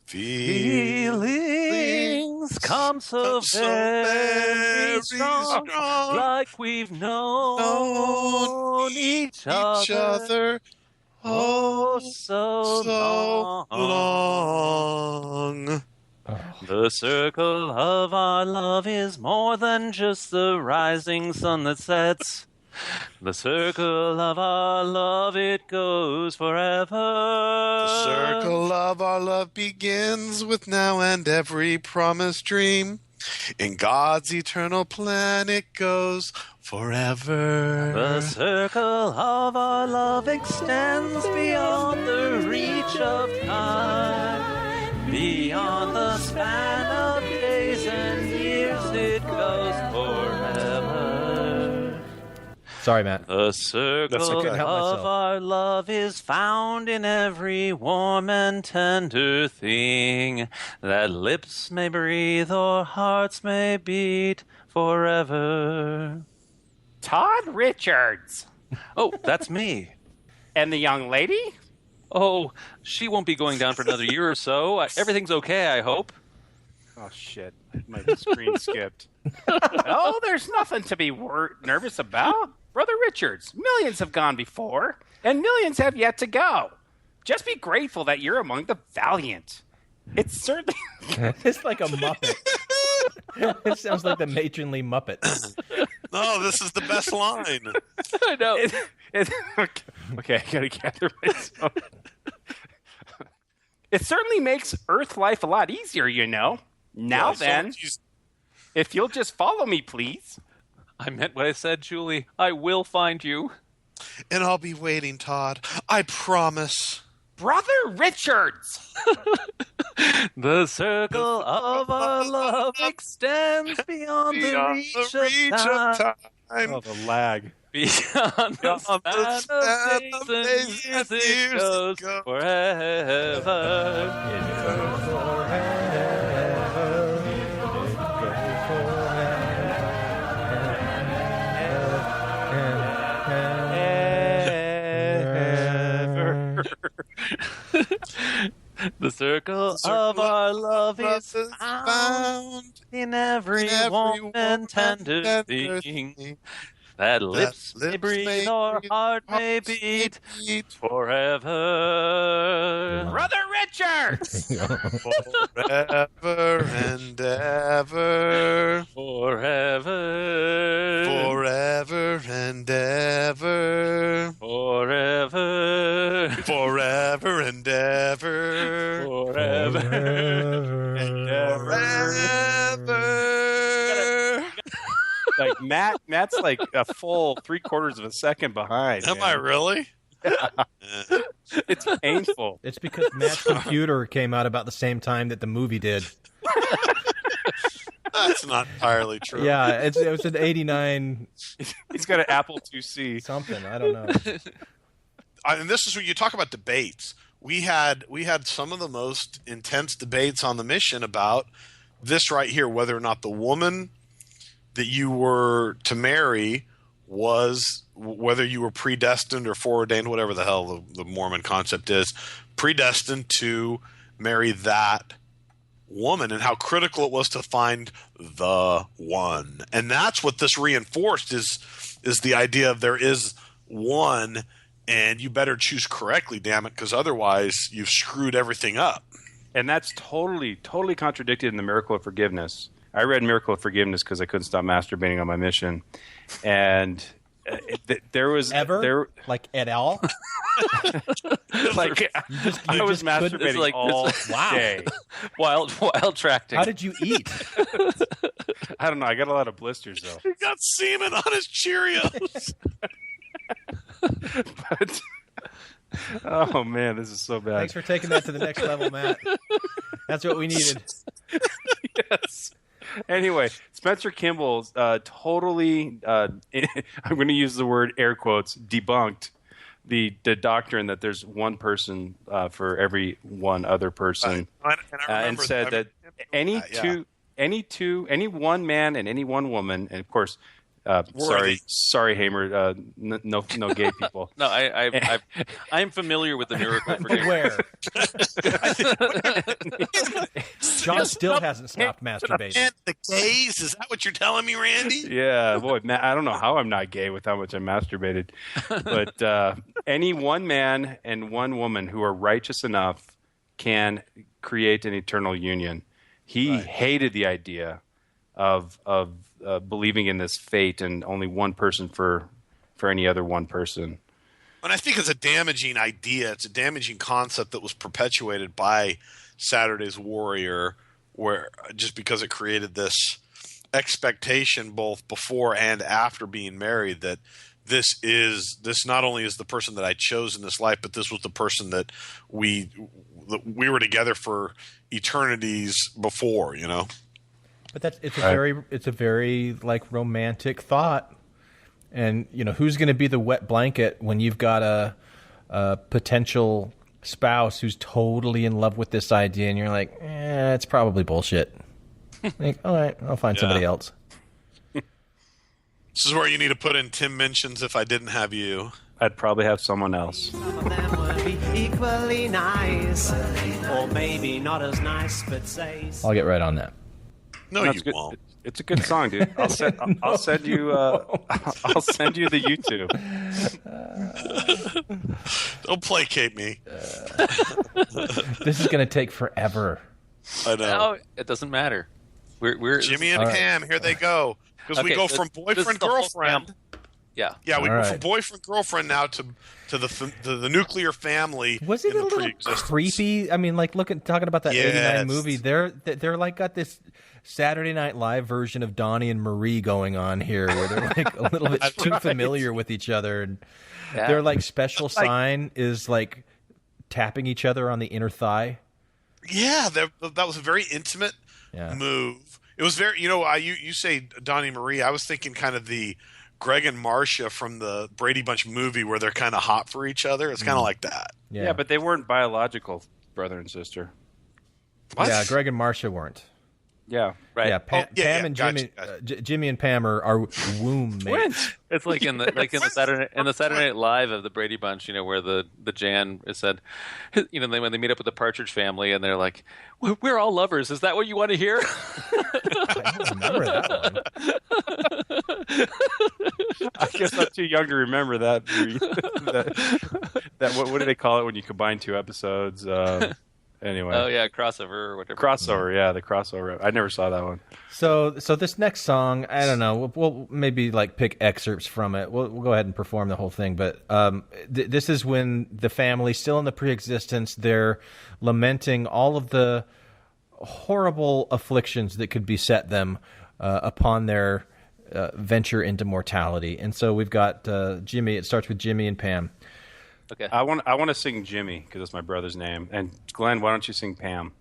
Feelings come so very strong, like we've known each other oh so long. The circle of our love is more than just the rising sun that sets. The circle of our love, it goes forever. The circle of our love begins with now and every promised dream. In God's eternal plan, it goes forever. The circle of our love extends beyond the reach of time. Beyond the span of days and years, it goes forever. Sorry, Matt. The circle of our love is found in every warm and tender thing that lips may breathe or hearts may beat forever. Todd Richards. Oh, that's me. And the young lady? Oh, she won't be going down for another year or so. Everything's okay, I hope. Oh, shit. My screen skipped. Oh, there's nothing to be nervous about. Brother Richards, millions have gone before, and millions have yet to go. Just be grateful that you're among the valiant. It's certainly... It's like a Muppet. It sounds like the matronly Muppet. No, this is the best line. I know. Okay, I gotta gather myself. It certainly makes Earth life a lot easier, you know. Now then, if you'll just follow me, please. I meant what I said, Julie. I will find you. And I'll be waiting, Todd. I promise. Brother Richards! The circle of our love extends beyond the reach of time. Oh, the lag. Beyond the span of days and years, it goes forever. The circle of our love is found in every warm and tender thing That lips may breathe or heart may beat forever. Brother Richards! Forever and ever. Forever. Forever and ever. Forever. Forever and ever. Forever. And ever. Like Matt's like a full 3/4 of a second behind. Am I really? It's painful. It's because Matt's computer came out about the same time that the movie did. That's not entirely true. Yeah, it was an 89 He's got an Apple IIc. something. I don't know. And this is when you talk about debates. We had some of the most intense debates on the mission about this right here, whether or not the woman that you were to marry was, whether you were predestined or foreordained, whatever the hell the Mormon concept is, predestined to marry that woman, and how critical it was to find the one. And that's what this reinforced is the idea of there is one, and you better choose correctly, damn it, because otherwise you've screwed everything up. And that's totally contradicted in the Miracle of Forgiveness. I read Miracle of Forgiveness because I couldn't stop masturbating on my mission, and there was like at all. Like I was masturbating all day. Wild tracting. How did you eat? I don't know. I got a lot of blisters though. He got semen on his Cheerios. But oh man, this is so bad. Thanks for taking that to the next level, Matt. That's what we needed. Yes. Anyway, Spencer Kimball's totally, I'm going to use the word air quotes, debunked the doctrine that there's one person for every one other person, and said that any one man and any one woman, and of course, sorry, Hamer, no gay people. No, I'm familiar with the Miracle of Forgiveness. Where? John still hasn't stopped masturbating. And the gays? Is that what you're telling me, Randy? Yeah, boy, I don't know how I'm not gay with how much I masturbated. But any one man and one woman who are righteous enough can create an eternal union. He hated the idea of believing in this fate and only one person for any other one person. And I think it's a damaging idea. It's a damaging concept that was perpetuated by Saturday's Warrior, where just because it created this expectation both before and after being married that this not only is the person that I chose in this life, but this was the person that we were together for eternities before, you know. But it's a very like romantic thought, and you know who's going to be the wet blanket when you've got a potential spouse who's totally in love with this idea, and you're like, it's probably bullshit. Like, all right, I'll find somebody else. This is where you need to put in Tim mentions if I didn't have you. I'd probably have someone else. Some of them would be equally nice, or maybe not as nice, but say. I'll get right on that. No, you won't. It's a good song, dude. I'll send you. I'll send you the YouTube. Don't placate me. This is going to take forever. I know. No, it doesn't matter. We're Jimmy and Pam. Here they go. Because we go from boyfriend girlfriend. Yeah. Yeah, we go from boyfriend girlfriend now to the nuclear family. Was it a little creepy? I mean, like talking about that '89 movie. They're like got this Saturday Night Live version of Donnie and Marie going on here, where they're like a little bit too familiar with each other, and their like special sign is like tapping each other on the inner thigh. Yeah, that was a very intimate move. It was very, you say Donnie and Marie. I was thinking kind of the Greg and Marcia from the Brady Bunch movie where they're kind of hot for each other. It's kind of like that. Yeah, but they weren't biological brother and sister. What? Yeah, Greg and Marcia weren't. Yeah, right. Yeah, Pam and Jimmy, Jimmy and Pam are womb mates. It's like in the Saturday Night Live of the Brady Bunch, where the Jan is said, when they meet up with the Partridge Family and they're like, "We're all lovers. Is that what you want to hear?" I don't remember that one. I guess I'm too young to remember that. What do they call it when you combine two episodes? Anyway. Oh yeah, crossover or whatever. Crossover, yeah, the crossover. I never saw that one. So this next song, I don't know. We'll maybe like pick excerpts from it. We'll go ahead and perform the whole thing. But this is when the family, still in the pre-existence, they're lamenting all of the horrible afflictions that could beset them upon their venture into mortality. And so we've got Jimmy. It starts with Jimmy and Pam. Okay. I want to sing Jimmy because it's my brother's name. And Glenn, why don't you sing Pam?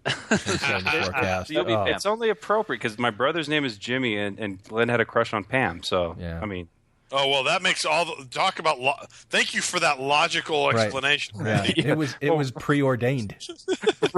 Forecast. It's only appropriate because my brother's name is Jimmy, and Glenn had a crush on Pam. So Yeah. I mean, Oh well, that makes all the talk about. Thank you for that logical explanation, Yeah. Randy. It was preordained.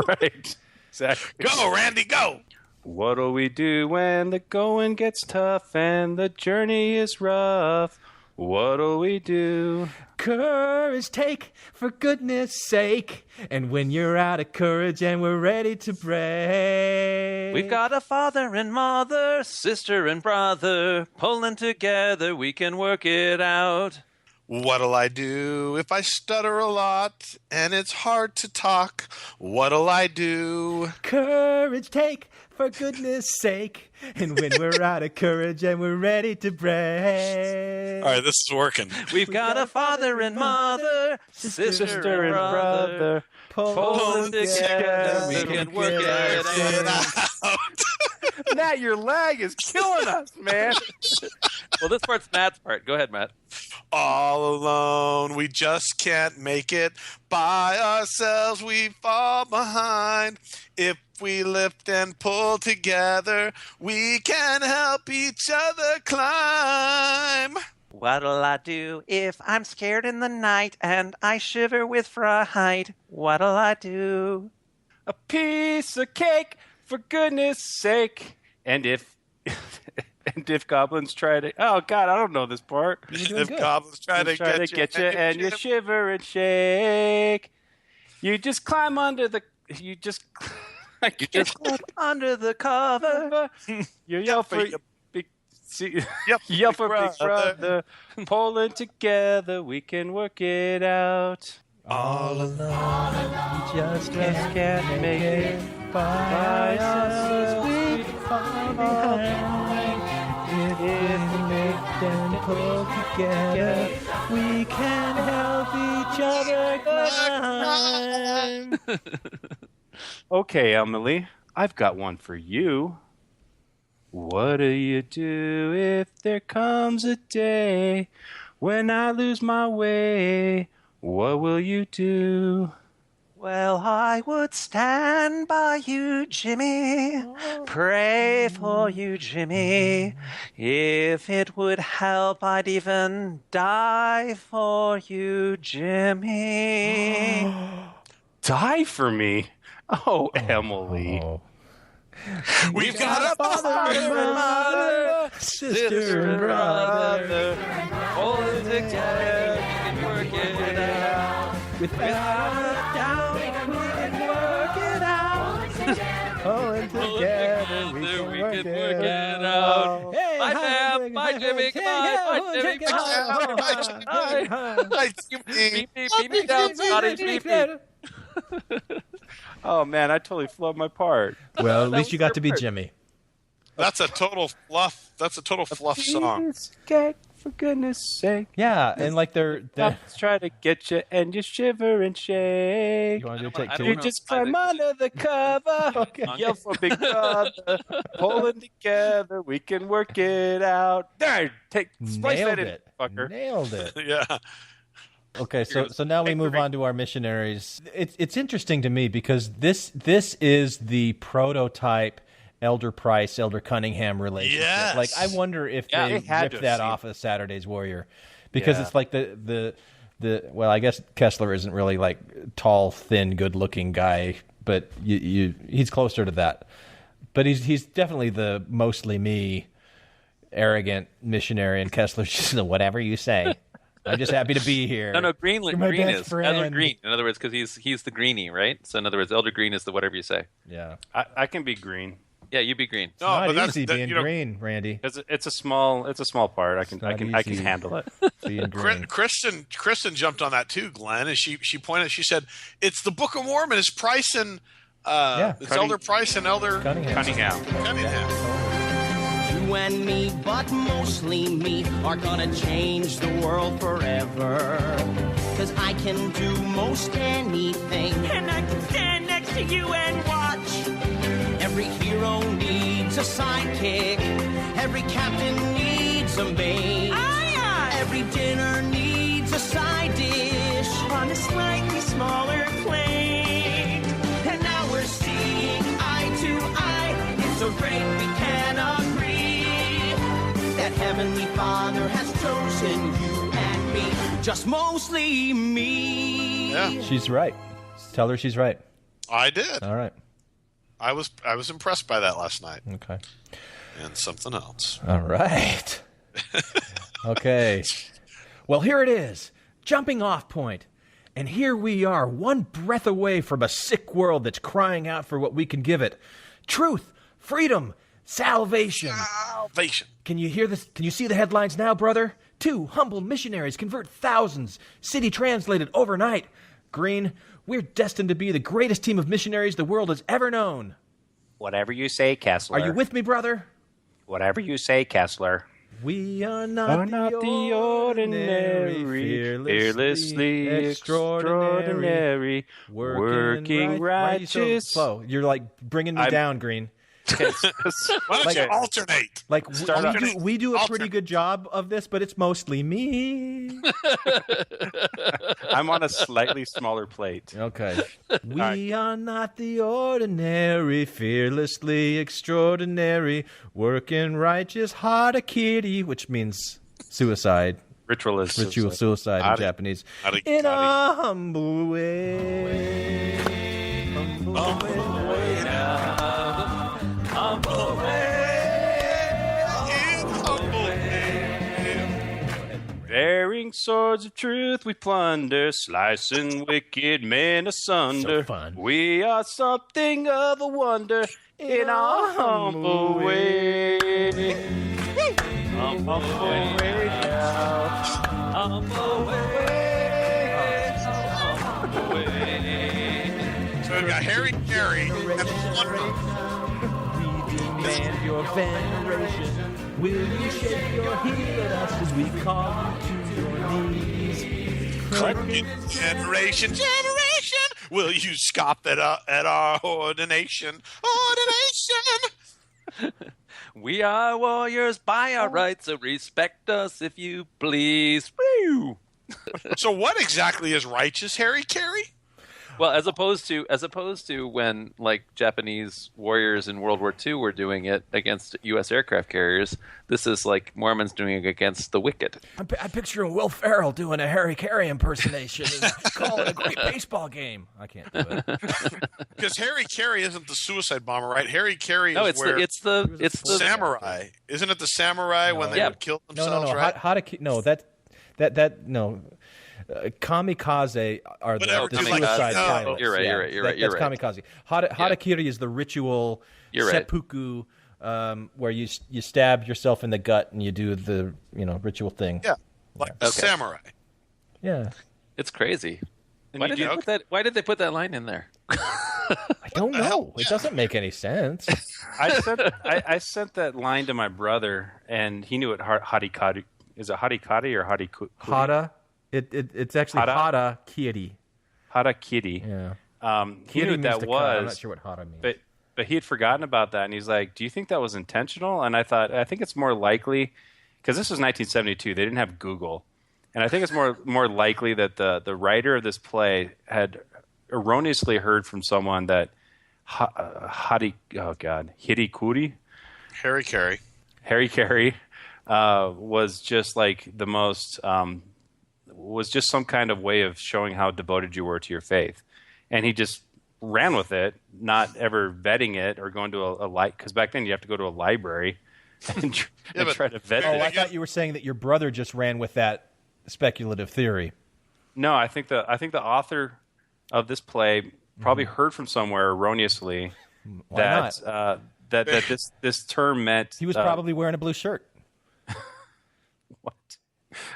right? Exactly. Go, Randy, go. What'll we do when the going gets tough and the journey is rough? What'll we do? Courage take, for goodness sake. And when you're out of courage and we're ready to break. We've got a father and mother, sister and brother, pulling together, we can work it out. What'll I do if I stutter a lot and it's hard to talk? What'll I do? Courage take, for goodness sake. And when we're out of courage and we're ready to break. All right, this is working. We've got a father and mother, sister and brother, pulling together, we can work it out. Matt, your lag is killing us, man. Well, this part's Matt's part. Go ahead, Matt. All alone, we just can't make it. By ourselves, we fall behind. If we lift and pull together, we can help each other climb. What'll I do if I'm scared in the night and I shiver with fright? What'll I do? A piece of cake, for goodness sake. And if goblins try to... Oh, God, I don't know this part. If goblins try to get you and you shiver and shake, you just climb under the... You just climb under the cover. You yell for... Yell for big brother. Pulling together, we can work it out. all alone. We just can't make it by ourselves. We fall behind. If we lift and pull together, we can help each other climb. Okay, Emily, I've got one for you. What do you do if there comes a day when I lose my way? What will you do? Well, I would stand by you, Jimmy, pray for you, Jimmy. If it would help, I'd even die for you, Jimmy. Die for me? Oh, Emily. Oh. We've got a father and mother, Sister and brother, holding together, we can work it out. Without a doubt, we can work it out. Pulling together, we can work it out. Hey, Bye, Pam. Bye, Jimmy. Goodbye. Bye, Jimmy. Bye. Beep me down, Scotty. Beep me. Oh, man, I totally flubbed my part. Well, at least you got to be Jimmy. That's a total fluff. That's a total fluff song. Cake, for goodness sake. Yeah, and like they're Try to get you and you shiver and shake. you want to do take I don't two? You know. just climb under the cover. Yell for big brother. Pulling together, we can work it out. There, splice that Nailed in, it. fucker. Nailed it. Yeah. Okay, so now we move on to our missionaries. It's interesting to me because this is the prototype Elder Price, Elder Cunningham relationship. Yes. Like I wonder if Yeah, they they had to ripped have that seen off of Saturday's Warrior, because Yeah. it's like the well, I guess Kessler isn't really like tall, thin, good-looking guy, but he's closer to that. But he's definitely the mostly me, arrogant missionary, and Kessler's just the whatever you say. I'm just happy to be here. No, Green You're my Green best is friend. Elder Green. In other words, because he's the greenie, right? So in other words, Elder Green is the whatever you say. Yeah. I can be green. Yeah, you be green. No, Not but that's easy being you know, green, Randy. It's a small part. I can easy. handle it. Being green. Kristen jumped on that too, Glenn, and she pointed. She said, "It's the Book of Mormon. It's Price and it's Elder Price and Elder Cunningham. Cunningham." You and me, but mostly me, are gonna change the world forever. 'Cause I can do most anything, and I can stand next to you and watch. Every hero needs a sidekick. Every captain needs a mate. Every dinner needs a side dish on a slightly smaller plate. And now we're seeing eye to eye. It's so great we can agree that Heavenly Father has chosen you and me, just mostly me. Yeah, She's right. Tell her she's right. I did. All right. I was impressed by that last night. Okay. And something else. All right. Okay. Well, here it is. Jumping off point. And here we are, one breath away from a sick world that's crying out for what we can give it. Truth, freedom, salvation. Salvation. Can you hear this? Can you see the headlines now, brother? 2 humble missionaries convert thousands. City translated overnight. Green, we're destined to be the greatest team of missionaries the world has ever known. Whatever you say, Kessler. Are you with me, brother? Whatever you say, Kessler. We are not the ordinary, fearlessly extraordinary, working righteous. Why are you so slow? You're like bringing me down, Green. Why don't you alternate? Like we do a pretty good job of this, but it's mostly me. I'm on a slightly smaller plate. Okay. We are not the ordinary, fearlessly extraordinary, working righteous harakiri, which means suicide. Ritual suicide in Japanese. In a humble way. Bearing swords of truth we plunder, slicing wicked men asunder. So fun. We are something of a wonder in our humble way. Humble way. Humble way. Humble way. So we've got Harry Carey and We demand your veneration. Will you shake your heel at us as we call you to your knees? Generation. Will you scoff at our ordination? We are warriors by our right, so respect us if you please. Woo! So what exactly is righteous, Harry Carey? Well, as opposed to when like Japanese warriors in World War II were doing it against U.S. aircraft carriers, this is like Mormons doing it against the wicked. I picture Will Ferrell doing a Harry Carey impersonation and calling it a great baseball game. I can't do it. Because Harry Carey isn't the suicide bomber, right? Harry Carey No, is it's the samurai. Isn't it the samurai when they would kill themselves? No. Right? No. Kamikaze are the suicide pilots. You're right. That's kamikaze. Harakiri is the ritual seppuku, where you stab yourself in the gut and you do the ritual thing. Yeah, like the samurai. Yeah, it's crazy. Why did they put that line in there? I don't know. It doesn't make any sense. I sent that line to my brother, and he knew it. Harikari. Is it harikari or harikuri? Hara. It's actually hara kiri. Hara kiri. Yeah. He knew what that was. I'm not sure what hara means. But he had forgotten about that, and he's like, "Do you think that was intentional?" And I think it's more likely, because this was 1972. They didn't have Google, and I think it's more likely that the writer of this play had erroneously heard from someone that Hirikuri, Harry Carey, was just like the most was just some kind of way of showing how devoted you were to your faith, and he just ran with it, not ever vetting it or going to a because back then you have to go to a library and try to vet it. I thought you were saying that your brother just ran with that speculative theory. No, I think the author of this play probably heard from somewhere erroneously that that this term meant He was probably wearing a blue shirt. what?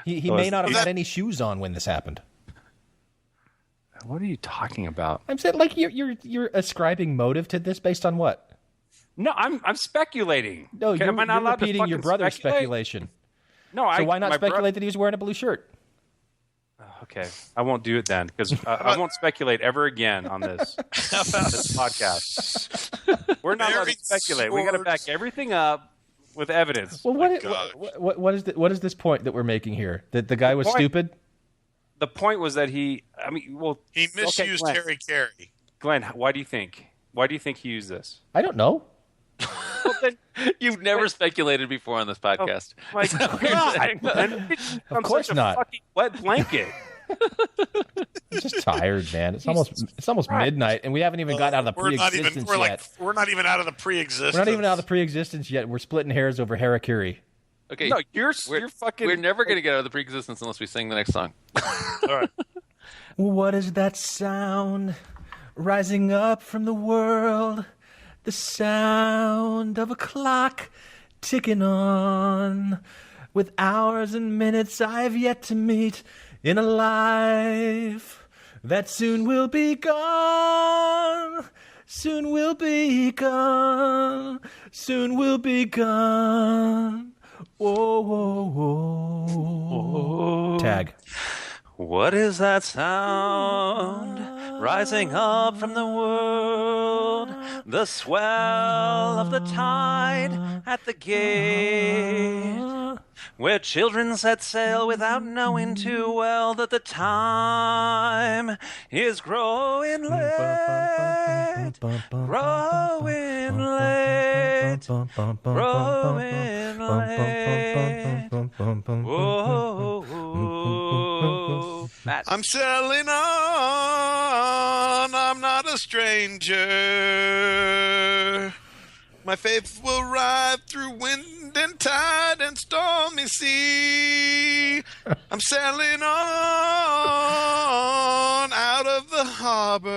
He may not have had any shoes on when this happened. What are you talking about? I'm saying, like, you're ascribing motive to this based on what? No, I'm speculating. No, Am I not you're allowed to repeating your fucking brother's speculate? speculation. No, So why not speculate that he was wearing a blue shirt? Okay, I won't do it then because I won't speculate ever again on this podcast. We're not allowed to speculate. We got to back everything up with evidence. Well, what is this point that we're making here? That the guy was stupid? The point was that he misused Glenn. Harry Carey. Glenn, why do you think he used this? I don't know. Well, then, You've never speculated before on this podcast. my God, Glenn. Of course such a not. fucking wet blanket. I'm just tired, man. It's almost midnight, and we haven't even gotten out of the pre-existence yet. We're not even out of the pre-existence. We're not even out of the pre-existence yet. We're splitting hairs over harakiri. Okay, No, you're fucking. We're never going to get out of the pre-existence unless we sing the next song. All right. What is that sound rising up from the world? The sound of a clock ticking on. With hours and minutes I've yet to meet in a life that soon will be gone. Soon will be gone. Soon will be gone. Oh. Tag. What is that sound rising up from the world? The swell of the tide at the gate, where children set sail without knowing too well that the time is growing late, growing late, growing late. Whoa. I'm sailing on, I'm not a stranger. My faith will ride through wind and tide and stormy sea. I'm sailing on out of the harbor.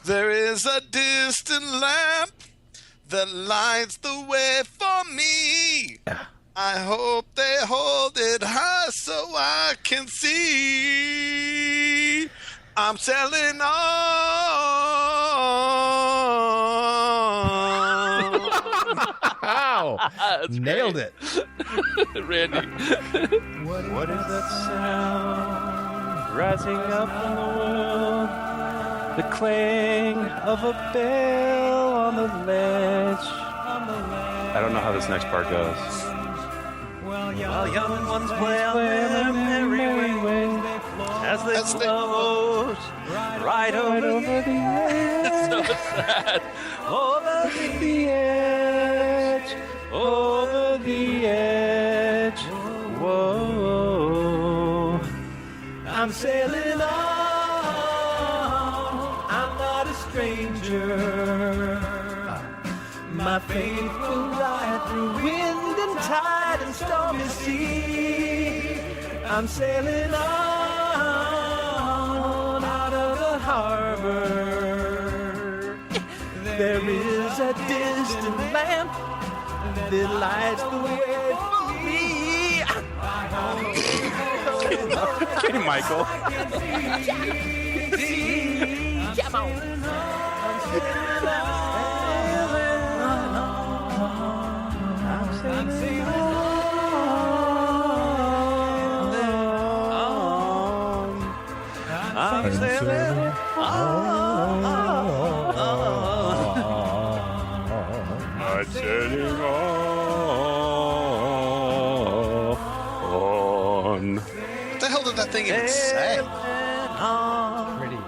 There is a distant lamp that lights the way for me. I hope they hold it high so I can see. I'm sailing on. Wow. Nailed it. Randy. What is that sound rising up from the world? The clang of a bell on the ledge. I don't know how this next part goes. While young ones play on their merry way, as they float right over the edge. So sad. Over the edge, over the edge. Whoa. I'm sailing on. I'm not a stranger. My faith will ride through wind and tide and stormy sea. I'm sailing on out of the harbor. There is a distant lamp that lights the way for me. Okay, Michael. Come on. I'm sailing I'm sailing on. What the hell did that thing even say?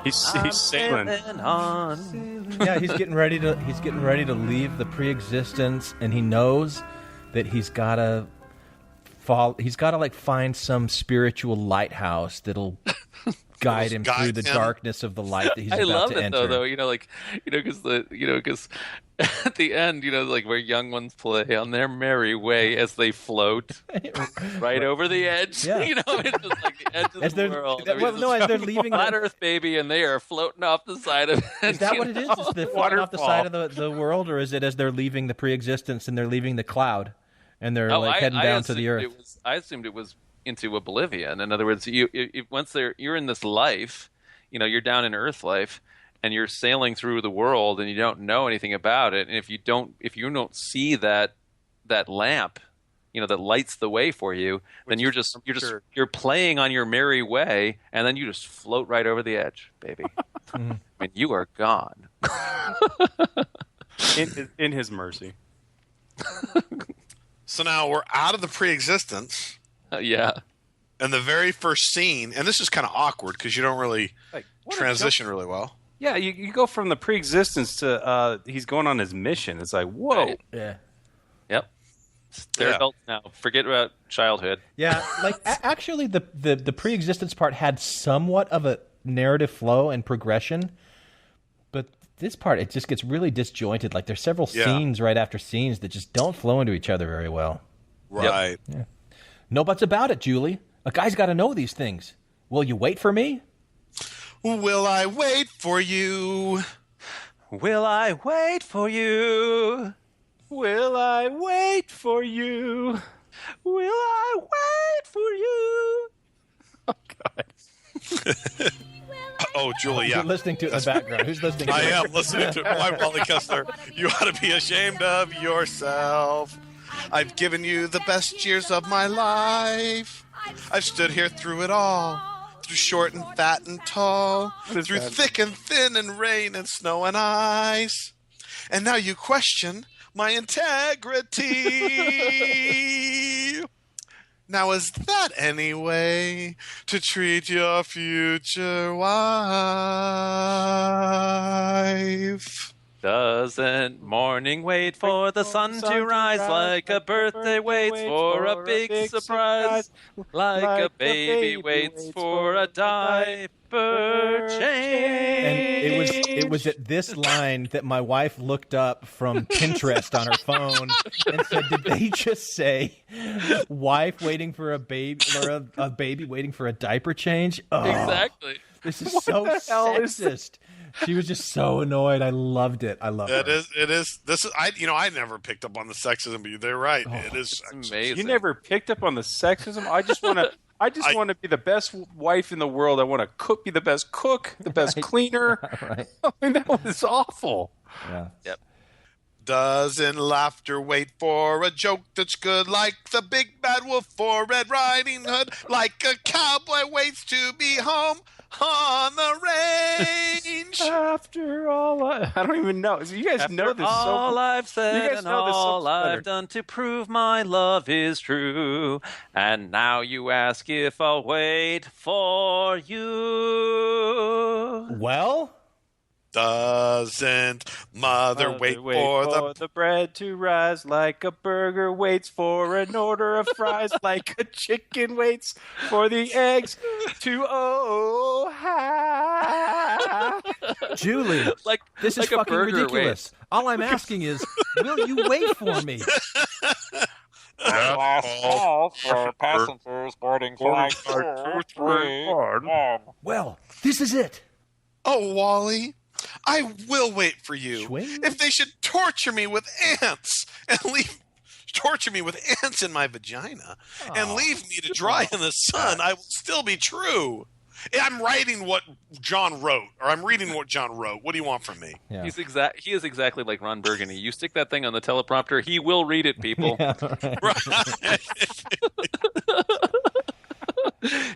He's sailing. Yeah, he's getting ready to leave the pre-existence, and he knows that he's gotta find some spiritual lighthouse that'll guide him through the him. darkness of the light that he's I about love to it enter. though, because at the end, like where young ones play on their merry way as they float right over the edge. Yeah. It's just like the edge of As the they're world. as they're leaving Flat Earth baby, and they are floating off the side of it. Is that what it is? Is the flying off the side of the world, or is it as they're leaving the pre-existence and they're leaving the cloud and they're heading down to the earth? I assumed it was into oblivion. In other words, once you're in this life, you're down in Earth life, and you're sailing through the world, and you don't know anything about it. And if you don't see that lamp, that lights the way for you, then you're playing on your merry way, and then you just float right over the edge, baby. I mean, you are gone. in His mercy. So now we're out of the pre-existence. Yeah. And the very first scene, and this is kind of awkward because you don't really transition really well. Yeah, you go from the pre-existence to he's going on his mission. It's like, whoa. Right. Yeah. Yep. They're adults now. Forget about childhood. Yeah, actually, the pre-existence part had somewhat of a narrative flow and progression, but this part, it just gets really disjointed. Like, there's several scenes right after scenes that just don't flow into each other very well. Right. Yep. Yeah. No buts about it, Julie. A guy's got to know these things. Will you wait for me? Will I wait for you? Will I wait for you? Will I wait for you? Will I wait for you? Oh, God. Oh, Julie, yeah. You're listening to it in the background. Who's listening to I it? am listening to my Wally Kessler. You ought to be ashamed of yourself. I've given you the best years of my life. I've stood here through it all. Through short and fat and tall. Through thick and thin and rain and snow and ice. And now you question my integrity. Now is that any way to treat your future wife? Doesn't morning wait for the sun to rise like a birthday waits for a big surprise, like a baby waits for a diaper change? And it was at this line that my wife looked up from Pinterest on her phone and said, "Did they just say wife waiting for a baby or a baby waiting for a diaper change?" Oh, Exactly. This is so sexist. She was just so annoyed. I loved it. I love it. It is. This is. I never picked up on the sexism, but they're right. It is amazing. You never picked up on the sexism? I just want to be the best wife in the world. I want to be the best cook, the best cleaner. Right. I mean, that was awful. Yeah. Yep. Doesn't laughter wait for a joke that's good, like the big bad wolf for Red Riding Hood, like a cowboy waits to be home on the range? After all, I don't even know. So you guys know this. All I've said and all better. I've done to prove my love is true, and now you ask if I'll wait for you. Well, Doesn't mother wait for the bread to rise, like a burger waits for an order of fries, like a chicken waits for the eggs to hatch. Julie, this is like a fucking burger ridiculous. All I'm asking is, will you wait for me? Last call for passengers boarding flight 231. Well, this is it. Oh, Wally, I will wait for you. Swing? If they should torture me with ants and torture me with ants in my vagina and leave me to dry in the sun, I will still be true. I'm writing what John wrote, or I'm reading what John wrote. What do you want from me? Yeah. He is exactly like Ron Burgundy. You stick that thing on the teleprompter, he will read it, people. Yeah, right.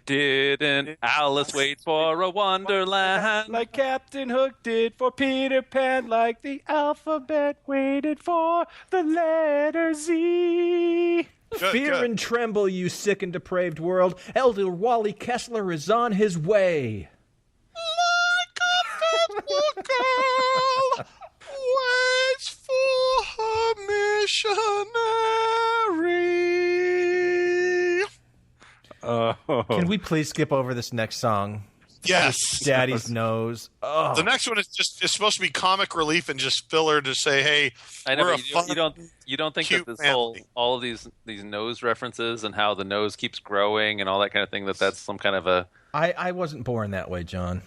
Didn't Alice wait for a wonderland? Like Captain Hook did for Peter Pan, like the alphabet waited for the letter Z. Fear and tremble, you sick and depraved world. Elder Wally Kessler is on his way. Like a faithful girl waits for her missionary. Can we please skip over this next song? Yes. Daddy's nose. Oh. The next one is supposed to be comic relief and just filler to say, hey, I know, we're a but fun, you don't think cute that this family. all of these nose references and how the nose keeps growing and all that kind of thing, that's some kind of a... I wasn't born that way, John.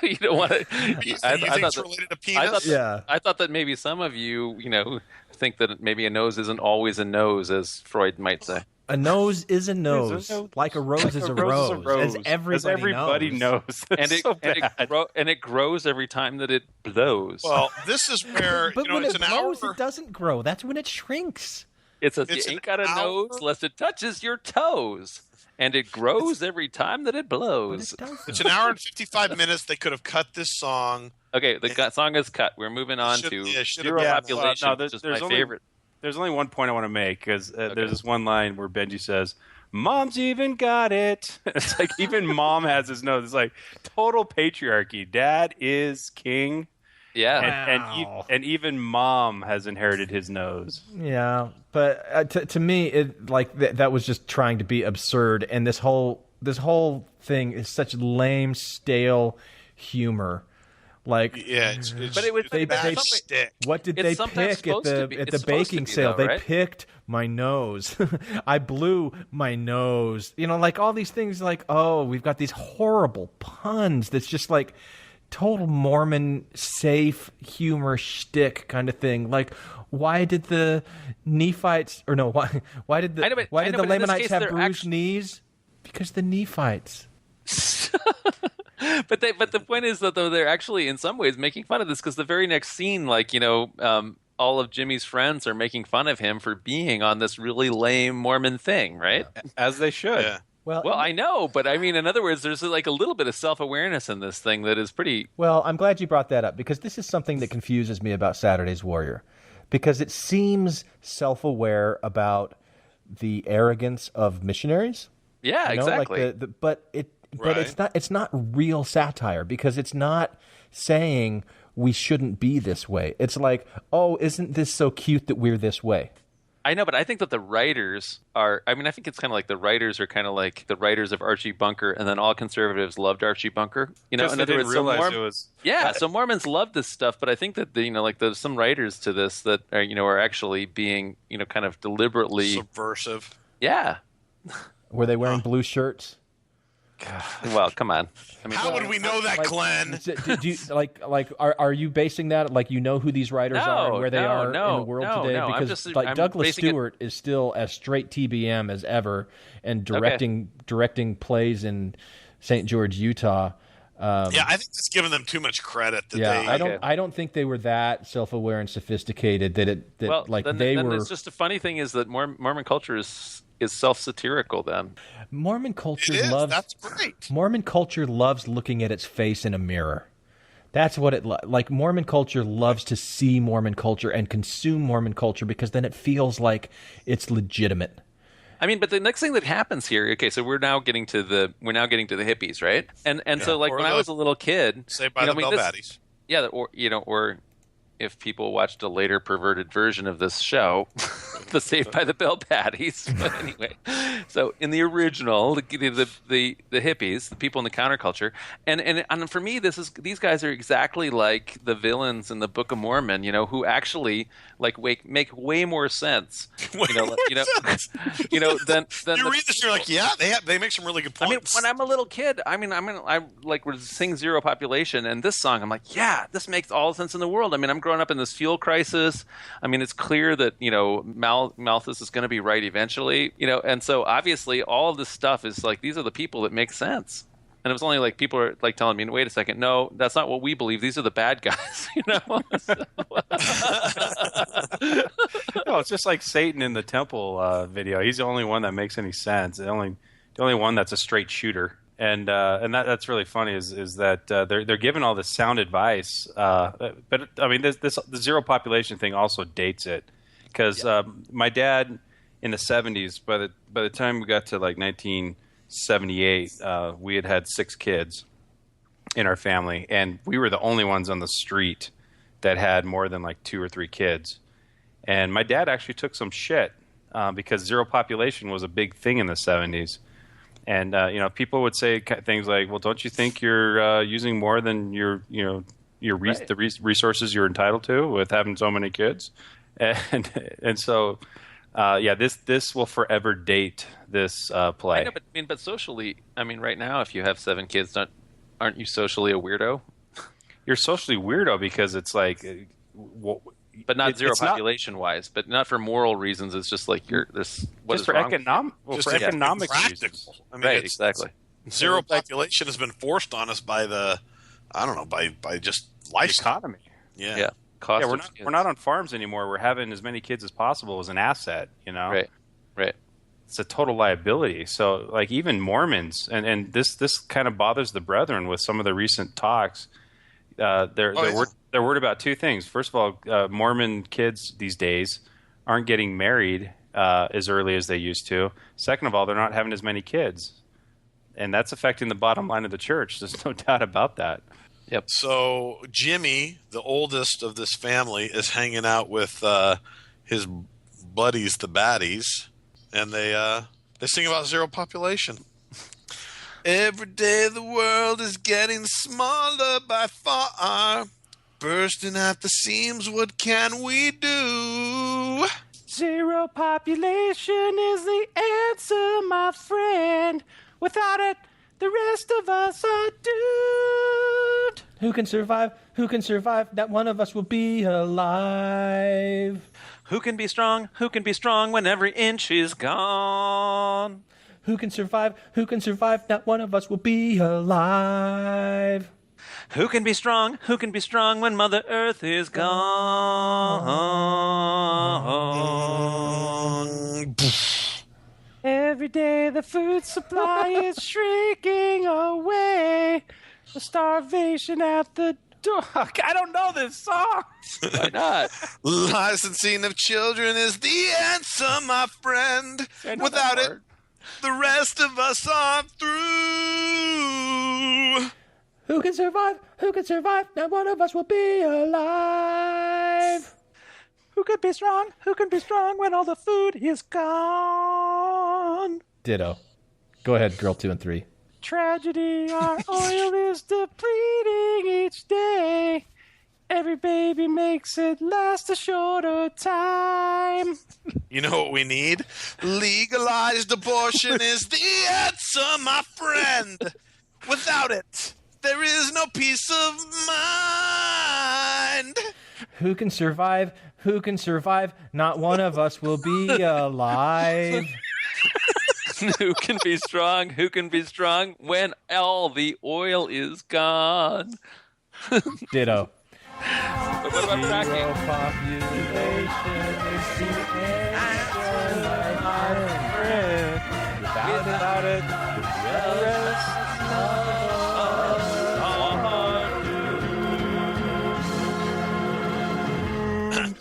You don't want to... You think it's related to penis? I thought that maybe some of you, think that maybe a nose isn't always a nose, as Freud might say. A nose is a nose, like a rose is a rose, as everybody knows. And it grows every time that it blows. Well, this is where but when it's it an blows, hour. it doesn't grow. That's when it shrinks. It says It's you ain't an got a nose hour. lest it touches your toes. And it grows every time that it blows. It's an hour and 55 minutes. They could have cut this song. Okay, the song is cut. We're moving on to Zero Population, which is my favorite. There's only one point I want to make, because there's this one line where Benji says, "Mom's even got it." It's like even Mom has his nose. It's like total patriarchy. Dad is king. Yeah. And even Mom has inherited his nose. Yeah, but to me, it that was just trying to be absurd, and this whole thing is such lame, stale humor. Like, but it was stick. What did they pick at the baking sale? They picked my nose. I blew my nose. Like all these things. Like, oh, we've got these horrible puns. That's just like total Mormon safe humor shtick kind of thing. Like, why did the Nephites why did the Lamanites have bruised knees? Because the Nephites. But the point is that though they're actually in some ways making fun of this, because the very next scene, all of Jimmy's friends are making fun of him for being on this really lame Mormon thing, right? As they should. Yeah. Well, I know, but I mean, in other words, there's like a little bit of self-awareness in this thing that is pretty... Well, I'm glad you brought that up, because this is something that confuses me about Saturday's Warrior, because it seems self-aware about the arrogance of missionaries. Yeah, exactly. But it's not real satire, because it's not saying we shouldn't be this way. It's like, oh, isn't this so cute that we're this way? I know, but I think that the writers are... I mean, I think it's kind of like the writers are kind of like the writers of Archie Bunker, and then all conservatives loved Archie Bunker. In other words, so Mormons love this stuff, but I think that there's some writers to this that are actually being kind of deliberately subversive. Yeah. Were they wearing blue shirts? Well, come on. I mean, how would we know that, Glenn? Did you are you basing that who these writers are and where they are in the world today? Because Douglas Stewart is still as straight TBM as ever, and directing plays in St. George, Utah. I think it's giving them too much credit. I don't think they were that self-aware and sophisticated then it's just a funny thing is that Mormon culture is self-satirical. Then Mormon culture that's great. Mormon culture loves looking at its face in a mirror. That's what like Mormon culture loves to see Mormon culture and consume Mormon culture, because then it feels like it's legitimate. I mean, but the next thing that happens here, okay, so we're now getting to the hippies, right? And so like when I was a little kid, Saved by the Bell Baddies. Yeah, or if people watched a later perverted version of this show, the Saved by the Bell Baddies. But anyway, so in the original, the hippies, the people in the counterculture, and for me, these guys are exactly like the villains in the Book of Mormon, who actually make way more sense. Than you read this, you're like, yeah, they make some really good points. I mean, when I'm a little kid, I would sing Zero Population, and this song, I'm like, yeah, this makes all the sense in the world. I mean, I'm growing up in this fuel crisis. I mean, it's clear that Malthus is going to be right eventually, and so obviously all of this stuff is like, these are the people that make sense. And it was only like people are like telling me, wait a second, no, that's not what we believe. These are the bad guys, No, it's just like Satan in the temple video. He's the only one that makes any sense. The only one that's a straight shooter. And that's really funny is that they're given all this sound advice, but I mean the zero population thing also dates it, because my dad in the 70s, by the time we got to like 1978, we had 6 kids in our family, and we were the only ones on the street that had more than like 2 or 3 kids. And my dad actually took some shit because zero population was a big thing in the 70s. And people would say things like, "Well, don't you think you're using more than the resources you're entitled to with having so many kids?" And so, this will forever date this play. I know, but socially, right now, if you have 7 kids, aren't you socially a weirdo? You're socially weirdo because it's like, but not zero population wise, but not for moral reasons. It's just like for economic reasons. Right, exactly. Zero population has been forced on us by by just lifestyle. Economy. Yeah. We're not on farms anymore. We're having as many kids as possible as an asset. Right. It's a total liability. So, like, even Mormons, and this kind of bothers the brethren with some of the recent talks. They're worried about 2 things. First of all, Mormon kids these days aren't getting married as early as they used to. Second of all, they're not having as many kids, and that's affecting the bottom line of the church. There's no doubt about that. Yep. So Jimmy, the oldest of this family, is hanging out with his buddies, the baddies, and they sing about zero population. Every day the world is getting smaller by far, bursting at the seams. What can we do? Zero population is the answer, my friend. Without it, the rest of us are doomed. Who can survive? Who can survive? Not one of us will be alive. Who can be strong? Who can be strong when every inch is gone? Who can survive? Who can survive? Not one of us will be alive. Who can be strong? Who can be strong when Mother Earth is gone? Every day the food supply is shrinking away. The starvation at the door. I don't know this song. Why not? Licensing of children is the answer, my friend. Without it, the rest of us are through. Who can survive? Who can survive? Not one of us will be alive. Who can be strong? Who can be strong when all the food is gone? Ditto. Go ahead, girl 2 and 3. Tragedy, our oil is depleting each day. Every baby makes it last a shorter time. You know what we need? Legalized abortion is the answer, my friend. Without it, there is no peace of mind. Who can survive? Who can survive? Not one of us will be alive. Who can be strong? Who can be strong when all the oil is gone? Ditto. But what about fracking? Population is the answer, my friend. Without it, the rest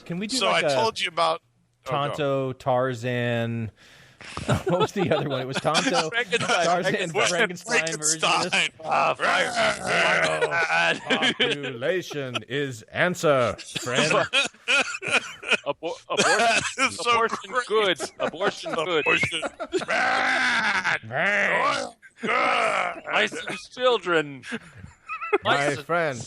Can we do So I told you about Tonto, Tarzan. What was the other one? It was Tonto, Tarzan, Frankenstein version. Population is answer, friend. Abortion goods. Abortion goods. Licensed children. My friend.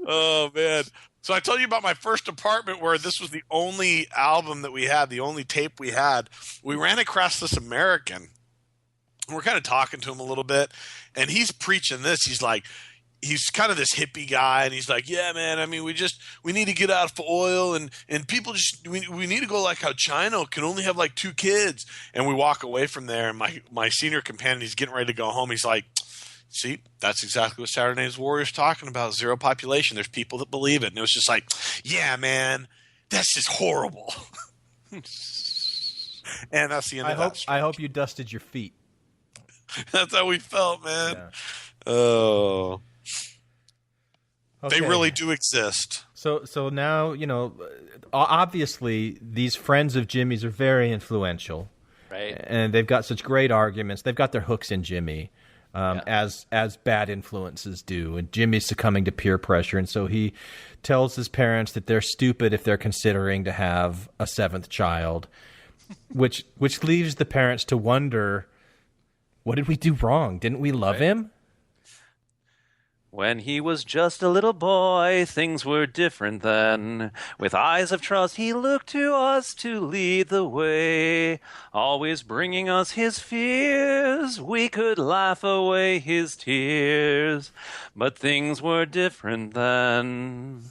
Oh, man. So I told you about my first apartment where this was the only album that we had, the only tape we had. We ran across this American. And we're kind of talking to him a little bit. And he's preaching this. He's like, he's kind of this hippie guy. And he's like, yeah, man, I mean, we need to get out of oil. And people just, we need to go like how China can only have like 2 kids. And we walk away from there. And my senior companion, he's getting ready to go home. He's like, see, that's exactly what Saturday Night's Warrior's talking about, zero population. There's people that believe it. And it was just like, yeah, man, that's just horrible. And that's the end of that. I hope you dusted your feet. That's how we felt, man. Yeah. Oh. Okay. They really do exist. So now, obviously these friends of Jimmy's are very influential. Right. And they've got such great arguments. They've got their hooks in Jimmy. As bad influences do, and Jimmy's succumbing to peer pressure, and so he tells his parents that they're stupid if they're considering to have a 7th child, which leaves the parents to wonder, What did we do wrong? Didn't we love him? When he was just a little boy, things were different then. With eyes of trust, he looked to us to lead the way. Always bringing us his fears, we could laugh away his tears. But things were different then.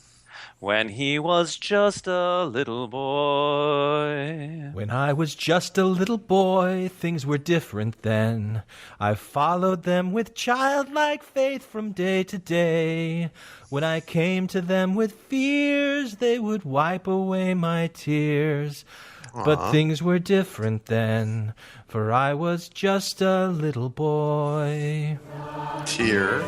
When he was just a little boy. When I was just a little boy, things were different then. I followed them with childlike faith from day to day. When I came to them with fears, they would wipe away my tears. But things were different then, for I was just a little boy. Tear.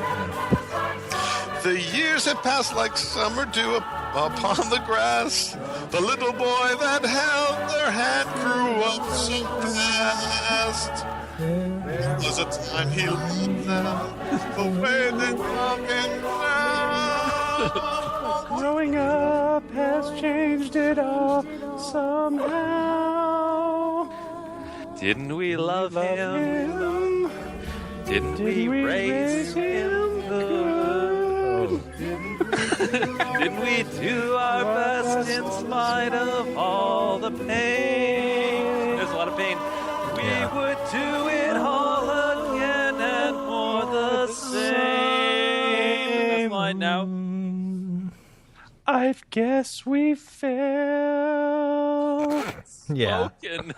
The years had passed like summer dew upon the grass. The little boy that held their hand grew up so fast. There was a time he loved them the way they love him now. Growing up has changed it all somehow. Didn't we love him? Didn't we raise him good? Didn't we do our best in spite of all the pain? There's a lot of pain. We would do it all again and more the same. This line now. I guess we failed. Yeah. Spoken.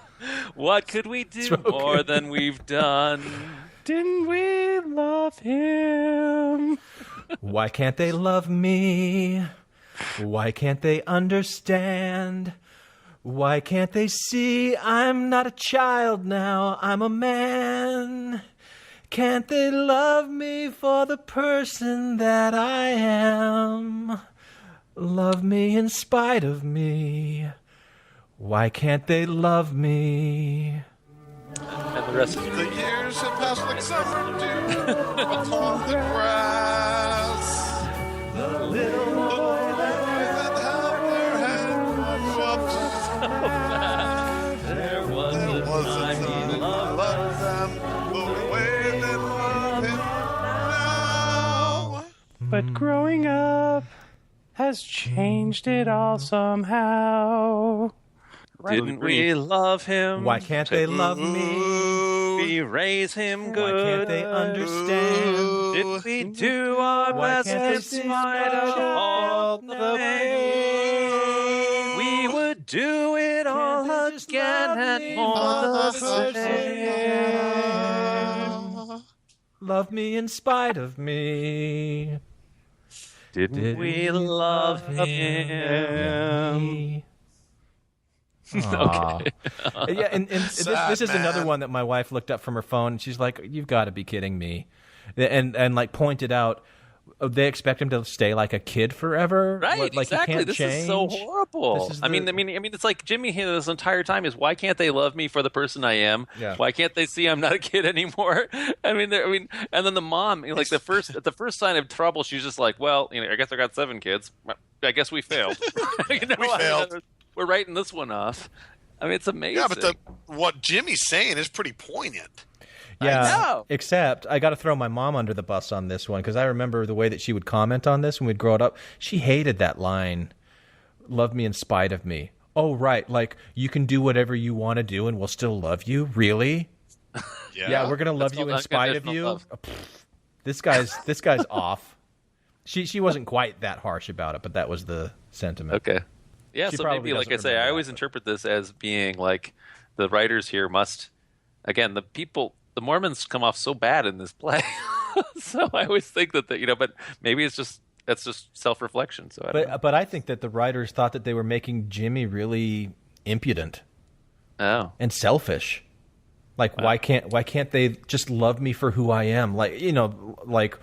What could we do more than we've done? Didn't we love him? Why can't they love me? Why can't they understand? Why can't they see I'm not a child now, I'm a man? Can't they love me for the person that I am? Love me in spite of me. Why can't they love me? And the rest is The years have passed like summer dew upon the grass. The little boy that held their hand grew up so fast. There was a time he loved them the way they love him now. But growing up has changed it all somehow. Didn't we love him? Why can't they love me? We raise him good. Why can't they understand? Did we do our Why best can't they in see spite of all the pain? We would do it all again and more the same. Love me in spite of me. Didn't we love him? Okay. Yeah, and this is man. another one that my wife looked up from her phone. And she's like, "You've got to be kidding me," and like pointed out they expect him to stay like a kid forever, Right, like exactly. He can't This change. is so horrible. This is I mean, it's like Jimmy here this entire time is why can't they love me for the person I am? Yeah. Why can't they see I'm not a kid anymore? And then the mom, like the first sign of trouble, she's just like, well, I guess I got 7 kids. I guess we failed. We failed. We're writing this one off. I mean, it's amazing. Yeah, but what Jimmy's saying is pretty poignant. Yeah, I know. except I got to throw my mom under the bus on this one because I remember the way that she would comment on this when we'd grow it up. She hated that line, "Love me in spite of me." Oh, right, like you can do whatever you want to do and we'll still love you. Really? Yeah, we're gonna love you in spite of you. This guy's off. She wasn't quite that harsh about it, but that was the sentiment. Okay. Yeah, She so probably maybe, like I doesn't say, remember I that, always but- interpret this as being like the writers here must, again, the Mormons come off so bad in this play. So I always think that, but maybe that's just self-reflection. So I don't know. But I think that the writers thought that they were making Jimmy really impudent Oh. and selfish. Like, why can't they just love me for who I am? Like, like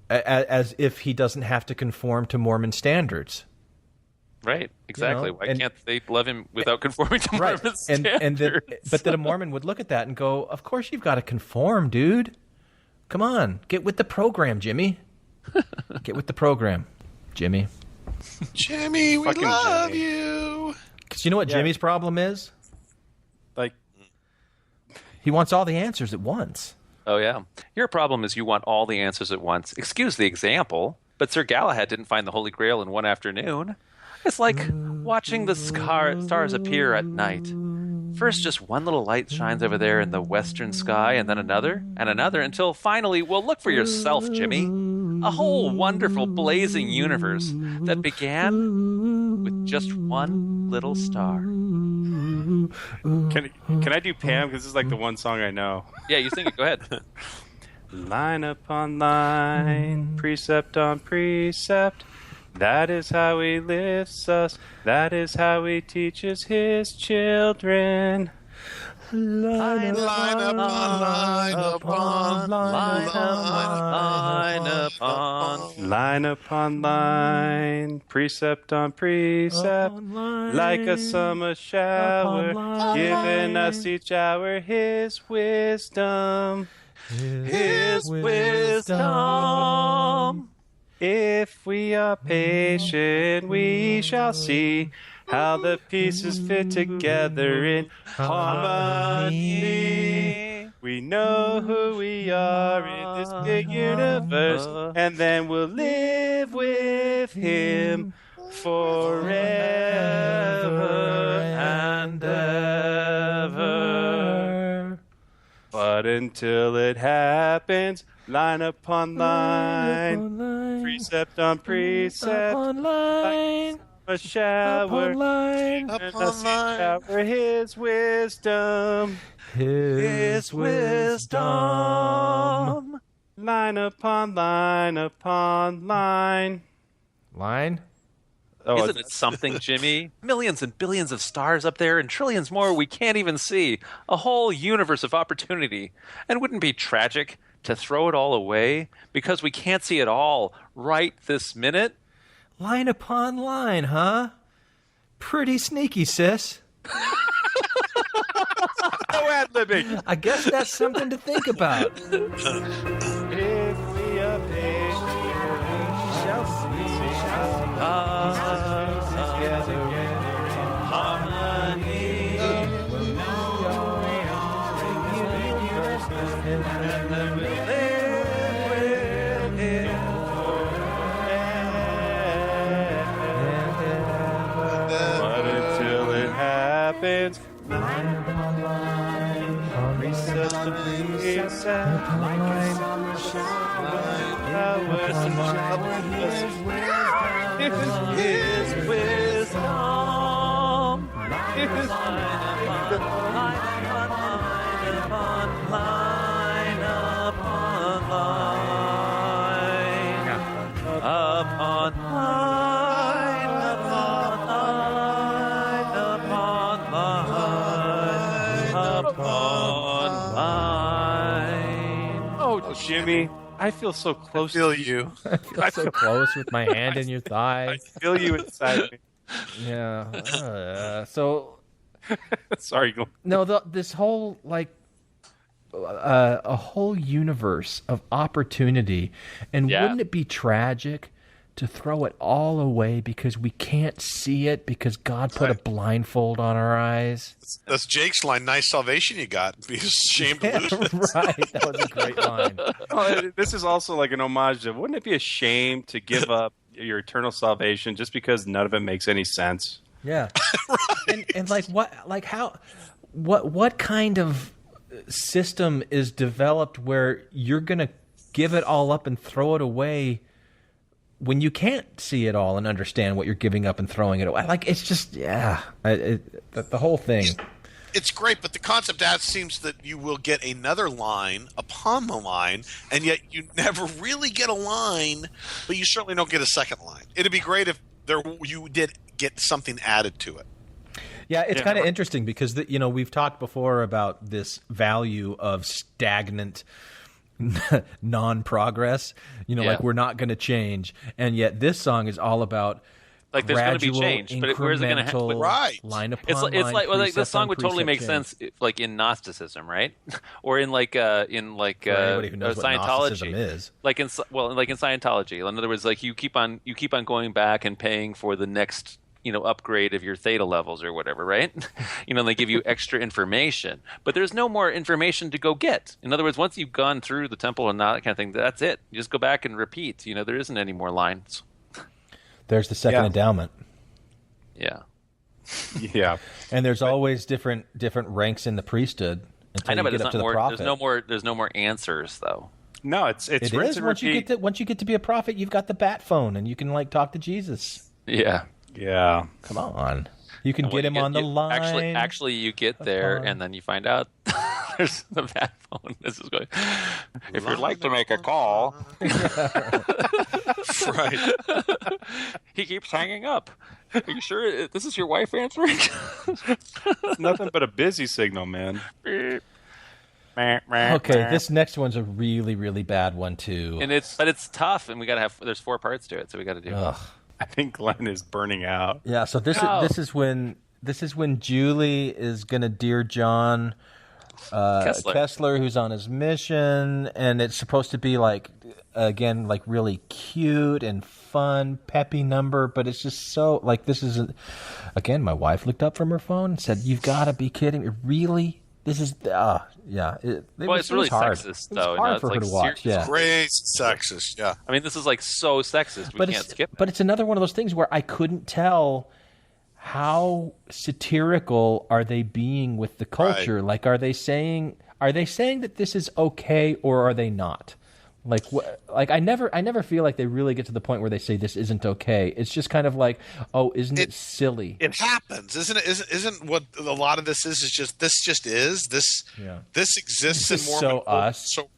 as if he doesn't have to conform to Mormon standards. Right, exactly. Why and- can't they love him without conforming to Mormon standards? But then a Mormon would look at that and go, "Of course you've got to conform, dude. Come on, get with the program, Jimmy. Get with the program, Jimmy." Jimmy, we Fucking love Jimmy. you. Because you know what Jimmy's problem is? Like, He wants all the answers at once. Oh, yeah. Your problem is you want all the answers at once. Excuse the example, but Sir Galahad didn't find the Holy Grail in one afternoon. It's like watching the stars appear at night. First, just one little light shines over there in the western sky, and then another, and another, until finally, well, look for yourself, Jimmy. A whole wonderful blazing universe that began with just one little star. Can I do Pam? Because this is like the one song I know. Yeah, you sing it. Go ahead. Line upon line, precept on precept. That is how he lifts us. That is how he teaches his children. Line upon line upon line upon line upon line, precept on precept, like a summer shower, giving us each hour his wisdom. His wisdom. If we are patient, we shall see how the pieces fit together in harmony. We know who we are in this big universe, and then we'll live with him forever and ever. But until it happens, line upon line, precept on precept, upon line, a shower, upon line, upon line. shower his wisdom, his wisdom. line upon line upon line. Line? Oh, Isn't it something, Jimmy? Millions and billions of stars up there and trillions more we can't even see. A whole universe of opportunity. And wouldn't it be tragic to throw it all away because we can't see it all right this minute? Line upon line, huh? Pretty sneaky, sis. no ad-libbing. I guess that's something to think about. If we are patient, we shall see. But until it happens, line upon line, precept on precept, like a summer shower, his wisdom, his Oh, Jimmy, I feel so close Feel to you. I feel so close with my hand in your thigh. I feel you inside me. Yeah. So, Sorry. no, this whole, like, a whole universe of opportunity. And Yeah. wouldn't it be tragic to throw it all away because we can't see it because God put a blindfold on our eyes? That's Jake's line. Nice salvation you got. Be ashamed to lose it. Right. That was a great line. Oh, this is also like an homage to, wouldn't it be a shame to give up your eternal salvation just because none of it makes any sense? Yeah. And like what kind of system is developed where you're going to give it all up and throw it away when you can't see it all and understand what you're giving up and throwing it away? Like, it's just, the whole thing. It's great, but the concept seems that you will get another line upon the line, and yet you never really get a line, but you certainly don't get a second line. It'd be great if you did get something added to it. Yeah, it's kind of interesting because we've talked before about this value of stagnant non-progress. Like we're not going to change, and yet this song is all about like there's going to be change, but where's it going to happen? Right. Line upon line. It's like this song would totally make change. sense, like in Gnosticism, right? Or in anybody who knows what Scientology Gnosticism is. like in Scientology. In other words, like you keep on going back and paying for the next upgrade of your theta levels or whatever, right? They give you extra information, but there's no more information to go get. In other words, once you've gone through the temple and that kind of thing, that's it. You just go back and repeat. There isn't any more lines. There's the second endowment. Yeah. Yeah. And there's always different ranks in the priesthood until I know, you but get it's up not to the more. prophet. There's no more answers though. No, it's It rinse is and once repeat. you get to be a prophet, you've got the bat phone and you can talk to Jesus. Yeah. Yeah. Come on. You can And get when him on the line. Actually, you get there and then you find out there's the bad phone. This is going. If you'd like to make a call, Right. He keeps hanging up. Are you sure this is your wife answering? It's nothing but a busy signal, man. Okay, this next one's a really, really bad one too. And it's tough, and we gotta have. There's 4 parts to it, so we got to do. Ugh. I think Glenn is burning out. Yeah, so this is when Julie is gonna dear John Kessler, who's on his mission, and it's supposed to be really cute and fun, peppy number, but it's just so this is again. My wife looked up from her phone and said, "You've got to be kidding me! Really? This is yeah." It's really sexist, though. It's hard for her to watch. Yeah, Great sexist. Yeah. I mean, this is so sexist. We can't skip it. But it's another one of those things where I couldn't tell how satirical are they being with the culture. Right. Are they saying that this is okay or are they not? I never feel like they really get to the point where they say this isn't okay. It's just kind of isn't it silly? It happens, isn't it? Isn't what a lot of this is just this exists This in is Mormon so culture, us. So,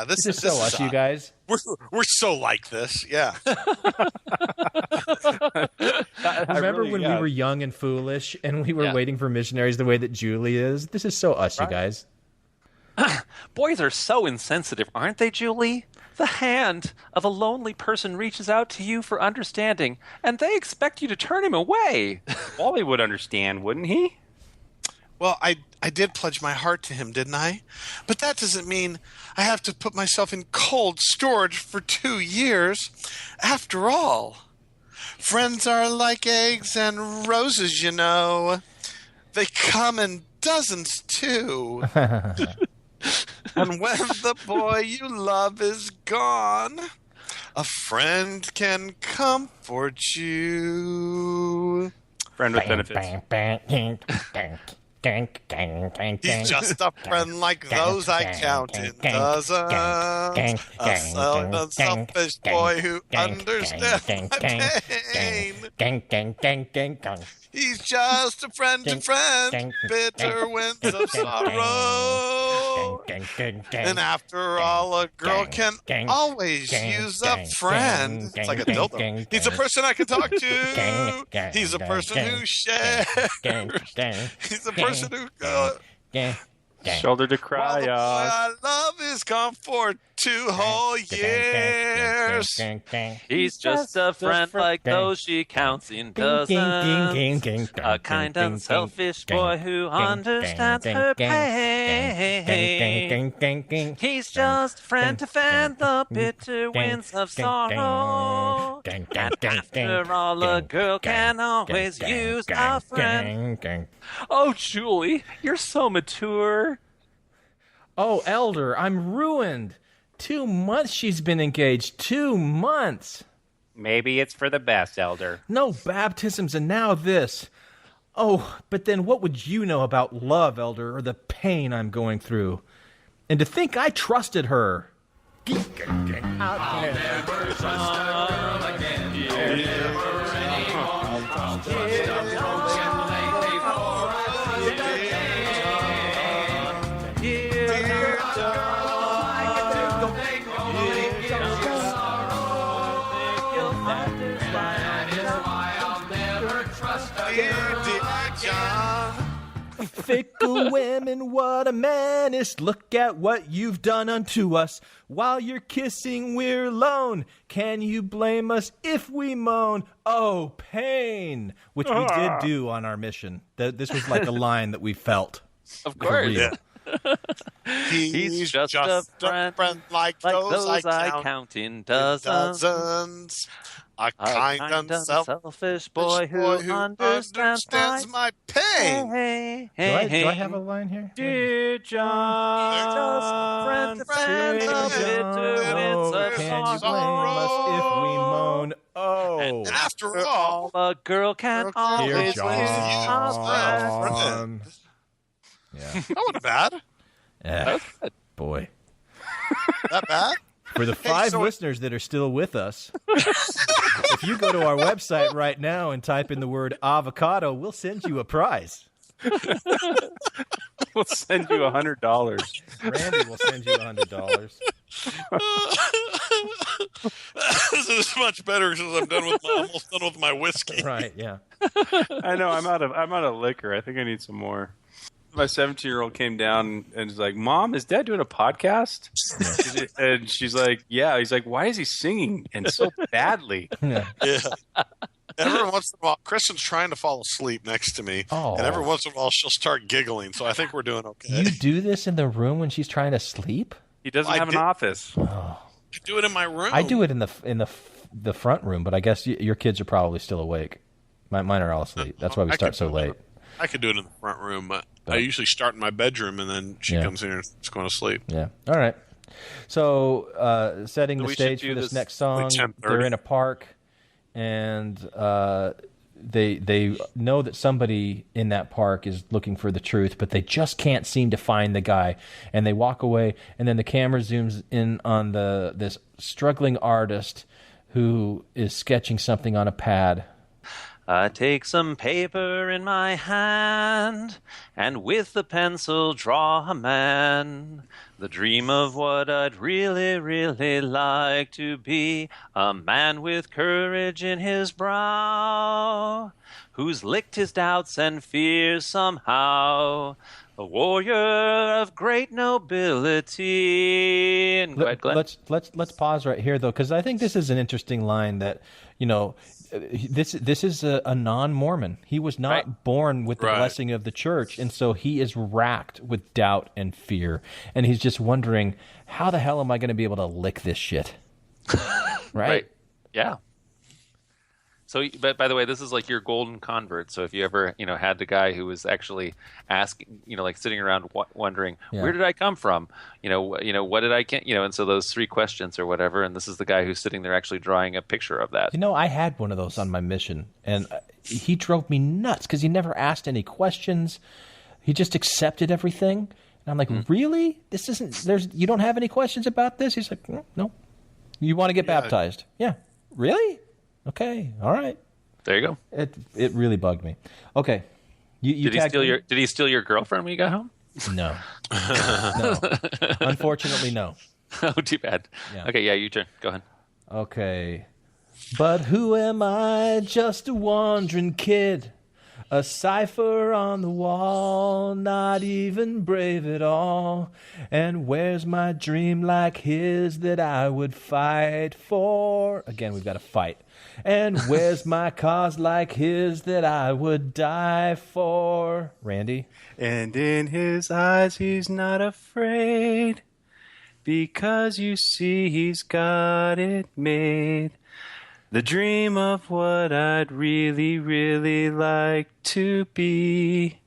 This is so us, you guys. We're so like this. Yeah. Remember when we were young and foolish and we were waiting for missionaries the way that Julie is? This is so us, you guys. Boys are so insensitive, aren't they, Julie? The hand of a lonely person reaches out to you for understanding, and they expect you to turn him away. Wally would understand, wouldn't he? Well, I did pledge my heart to him, didn't I? But that doesn't mean I have to put myself in cold storage for 2 years. After all, friends are like eggs and roses, They come in dozens, too. And when the boy you love is gone, a friend can comfort you. Friend with benefits. He's just a friend like those I count in dozens. A selfish boy who understands my pain. He's just a friend to friends, bitter winds of sorrow. And after all, a girl can always use a friend. It's like a dildo. He's a person I can talk to. He's a person who shares. He's a person who Shoulder to cry on. I love is gone for 2 whole years. He's just a friend like those she counts in dozens. A kind, unselfish boy who understands her pain. He's just a friend to fan the bitter winds of sorrow. And after all, a girl can always use a friend. Oh, Julie, you're so mature. Oh, Elder, I'm ruined. 2 months she's been engaged. 2 months. Maybe it's for the best, Elder. No baptisms and now this. Oh, but then what would you know about love, Elder, or the pain I'm going through? And to think I trusted her. I'll never trust a girl again. Never anymore. I'll trust a girl gently before I see the day. Dear girl, I can do only give you sorrow. You'll understand. That is why I'll never trust a girl again. Fickle women, what a menace. Look at what you've done unto us. While you're kissing, we're alone. Can you blame us if we moan? Oh, pain. Which we did do on our mission. This was like a line that we felt. Of course. Yeah. He's just a friend like those I count in dozens. dozens. A kind kind and selfish boy who understands my pain. Do I have a line here? Dear John, just friend of it to Oh, it's a can you blame us if we moan? Oh, And after all, a girl can dear always John. Yeah. that wasn't bad. Yeah. Boy. That bad? For the 5 so- listeners that are still with us, if you go to our website right now and type in the word avocado, we'll send you a prize. We'll send you $100. Randy will send you $100. This is much better since I'm almost done with my whiskey. Right, yeah. I know. I'm out of liquor. I think I need some more. My 17-year-old came down and was like, "Mom, is Dad doing a podcast?" And she's like, "Yeah." He's like, "Why is he singing and so badly?" Yeah. Yeah. Every once in a while, Kristen's trying to fall asleep next to me, and every once in a while she'll start giggling. So I think we're doing okay. You do this in the room when she's trying to sleep? He doesn't have an office. I do it in my room. I do it in the front room, but I guess your kids are probably still awake. Mine are all asleep. That's why we start so late. I could do it in the front room, but I usually start in my bedroom, and then she comes in and is going to sleep. Yeah. All right. So setting the stage for this next song, they're in a park, and they know that somebody in that park is looking for the truth, but they just can't seem to find the guy. And they walk away, and then the camera zooms in on this struggling artist who is sketching something on a pad. I take some paper in my hand, and with the pencil draw a man. The dream of what I'd really, really like to be. A man with courage in his brow, who's licked his doubts and fears somehow. A warrior of great nobility. And go ahead, Glenn. Let's pause right here, though, because I think this is an interesting line that, this is a non-Mormon. He was not born with the blessing of the church, and so he is racked with doubt and fear, and he's just wondering, how the hell am I going to be able to lick this shit? Right? Yeah. So, but by the way, this is like your golden convert. So if you ever, had the guy who was actually asking, like sitting around wondering, where did I come from? What did I can't, and so those 3 questions or whatever. And this is the guy who's sitting there actually drawing a picture of that. I had one of those on my mission, and he drove me nuts because he never asked any questions. He just accepted everything. And I'm like, really? This isn't, you don't have any questions about this? He's like, no. You want to get baptized? Yeah. Really? Okay, all right. There you go. It really bugged me. Okay, did he steal your girlfriend when you got home? No, no. Unfortunately, no. Oh, too bad. Yeah. Okay, your turn. Go ahead. Okay, but who am I? Just a wandering kid, a cipher on the wall, not even brave at all. And where's my dream like his that I would fight for? Again, we've got to fight. And where's my cause like his that I would die for? Randy? And in his eyes he's not afraid, because you see he's got it made. The dream of what I'd really, really like to be.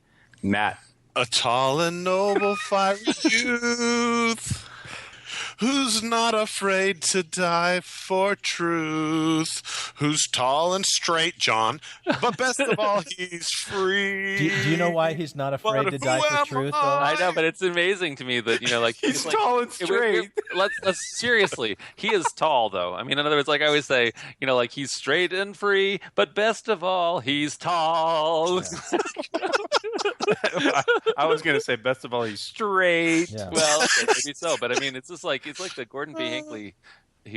Matt. A tall and noble fiery youth, who's not afraid to die for truth, who's tall and straight, John, but best of all, he's free. Do you know why he's not afraid to die for truth, though? I know, but it's amazing to me that, he's tall and straight. Let's seriously, he is tall, though. I mean, in other words, like I always say, he's straight and free, but best of all, he's tall. Yeah. I was going to say, best of all, he's straight. Yeah. Well, okay, maybe so, but I mean, it's like the Gordon B. Hinckley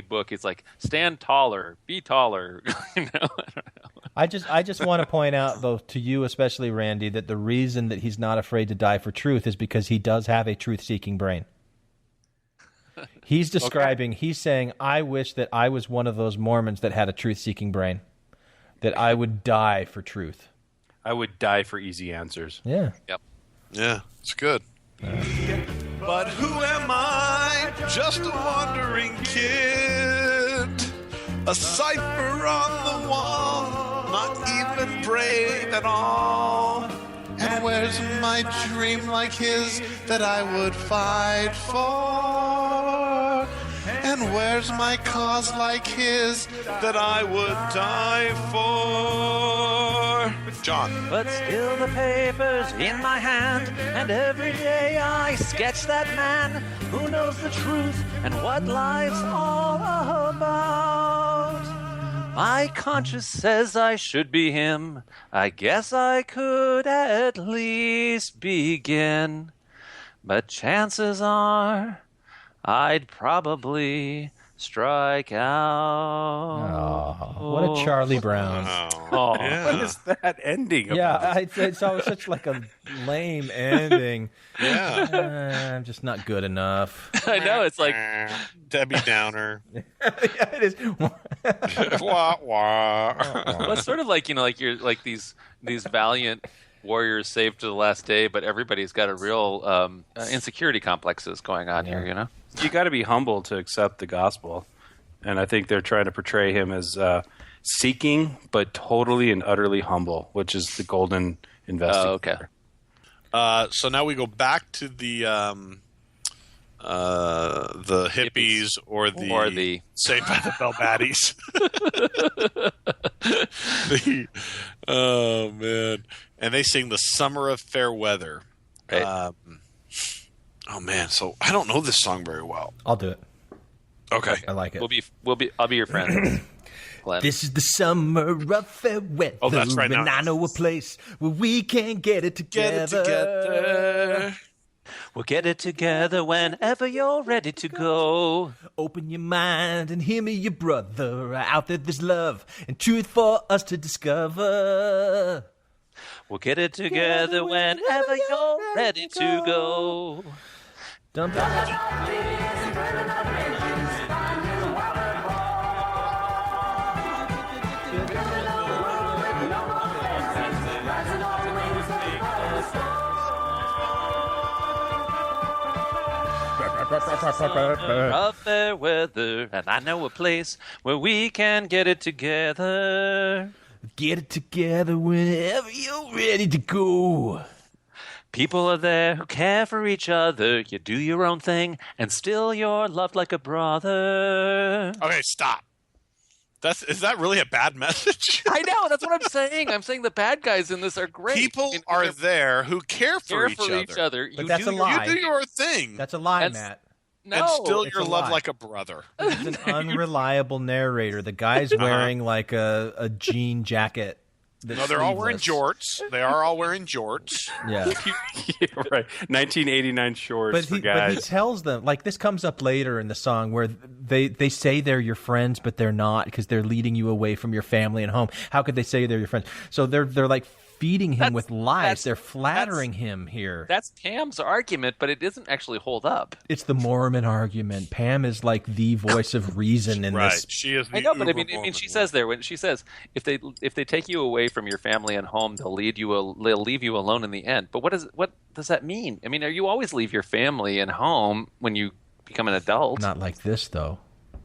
book. It's like, stand taller, be taller. I don't know. I just want to point out, though, to you especially, Randy, that the reason that he's not afraid to die for truth is because he does have a truth-seeking brain. He's describing, he's saying, I wish that I was one of those Mormons that had a truth-seeking brain, that I would die for truth. I would die for easy answers. Yeah. Yep. Yeah, it's good. Get But who am I? Just a wandering kid. A cipher on the wall, not even brave at all. And where's my dream like his that I would fight for? And where's my cause like his that I would die for? John. But still the paper's in my hand, and every day I sketch that man who knows the truth and what life's all about. My conscience says I should be him. I guess I could at least begin. But chances are I'd probably strike out. Oh, what a Charlie Brown. Oh, Yeah. what is that ending about? Yeah, it's always such like a lame ending. Yeah. I'm just not good enough. I know, it's like Debbie Downer. Yeah, it is. Wah, wah. well, it's sort of like, like you're like these valiant warriors saved to the last day, but everybody's got a real insecurity complexes going on here, You got to be humble to accept the gospel, and I think they're trying to portray him as seeking, but totally and utterly humble, which is the golden investigator. Okay. So now we go back to the hippies or the Saved by the Bell Baddies. Oh man! And they sing "The Summer of Fair Weather." Right. Oh man! So I don't know this song very well. I'll do it. Okay, I like it. I'll be your friend. Glenn. This is the summer of fair weather. Oh, that's right. And Now. I know a place where we can get it together. Get it together. We'll get it together whenever you're ready to go. Open your mind and hear me, your brother. Out there's love and truth for us to discover. We'll get it together whenever you're ready to go. Dump Of fair weather, and I know a place where we can get it together. Get it together whenever you're ready to go. People are there who care for each other. You do your own thing, and still you're loved like a brother. Okay, stop. Is that really a bad message? I know, that's what I'm saying. I'm saying the bad guys in this are great. People are there who care for each other. But that's a lie. You do your thing. That's a lie, Matt. No, and still it's you're a loved lie. like a brother. It's an unreliable narrator. The guy's wearing like a jean jacket. No, they're all wearing jorts. They are all wearing jorts. Yeah. Yeah, right. 1989 shorts for But guys. he tells them, like, this comes up later in the song where they say they're your friends, but they're not because they're leading you away from your family and home. How could they say they're your friends? So they're like feeding him with lies. They're flattering him here. That's Pam's argument, but it doesn't actually hold up. It's the Mormon argument. Pam is like the voice of reason in Right. this. She is the I know, but I mean, uber-Mormon she says there when she says if they take you away from your family and home, they'll leave you alone in the end. But what does that mean? I mean, you always leave your family and home when you become an adult? Not like this, though.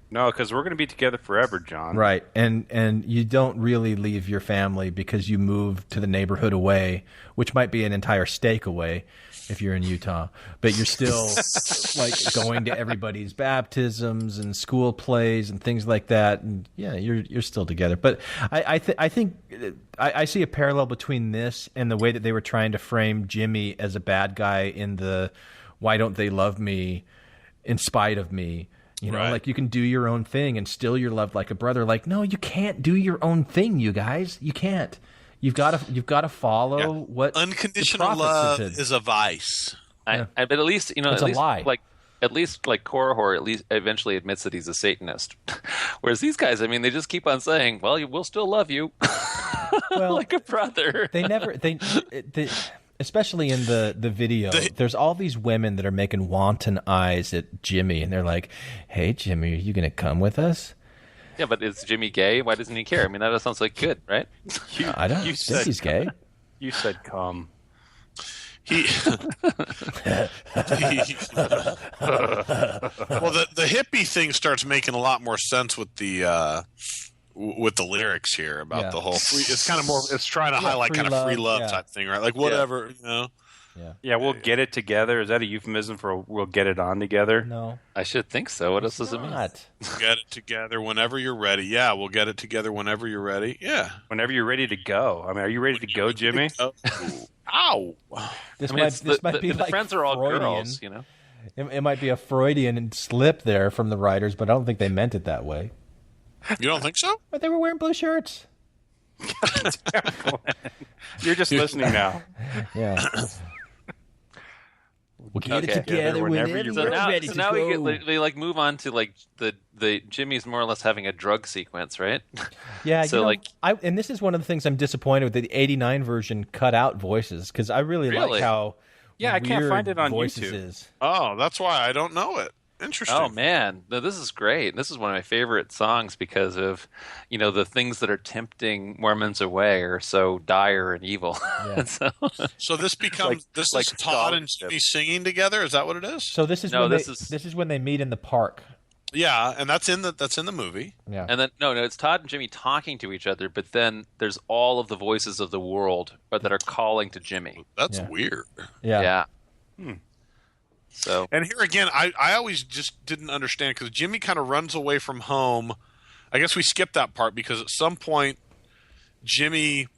No, because we're going to be together forever, John. Right. And you don't really leave your family because you move to the neighborhood away, which might be an entire state away if you're in Utah. But you're still like going to everybody's baptisms and school plays and things like that. And yeah, you're still together. But I think I see a parallel between this and the way that they were trying to frame Jimmy as a bad guy in the "Why don't they love me in spite of me?" You know, like you can do your own thing and still you're loved like a brother. Like, no, you can't do your own thing, you guys. You can't. You've got to follow what unconditional love is a vice. But at least It's a lie. At least Korihor at least eventually admits that he's a Satanist. Whereas these guys, I mean, they just keep on saying, "Well, we'll still love you like a brother." They never especially in the video, there's all these women that are making wanton eyes at Jimmy, and they're like, "Hey, Jimmy, are you going to come with us?" Yeah, but is Jimmy gay? Why doesn't he care? I mean, that sounds like good, right? I don't think he's gay. You said come. He the hippie thing starts making a lot more sense with the lyrics here about the whole free. It's kind of more. It's trying to highlight kind of free love type thing, right? Like whatever, you know. Yeah, we'll get it together. Is that a euphemism for we'll get it on together? No. I should think so. What else does it mean? Get it together whenever you're ready. Yeah, we'll get it together whenever you're ready. Yeah. Whenever you're ready to go. I mean, are you ready to go, Jimmy? Ow. This might be the like friends are all Freudian. girls, you know. It might be a Freudian slip there from the writers, but I don't think they meant it that way. You don't think so? But they were wearing blue shirts. You're just listening now. Yeah. We'll get it together whenever you're ready to now go. we like move on to like the Jimmy's more or less having a drug sequence, right? Yeah. So and this is one of the things I'm disappointed with. The '89 version cut out voices because I really like how I can't find it on voices YouTube. is. Oh, that's why I don't know it. Interesting. Oh man, no, this is great. This is one of my favorite songs because of, you know, the things that are tempting Mormons away are so dire and evil. Yeah. So this becomes is Todd and Jimmy singing together. Is that what it is? So this is this is when they meet in the park. Yeah, and that's in the movie. Yeah. And then no, it's Todd and Jimmy talking to each other, but then there's all of the voices of the world that are calling to Jimmy. That's weird. Yeah. So, and here again, I always just didn't understand because Jimmy kind of runs away from home. I guess we skipped that part because at some point, Jimmy,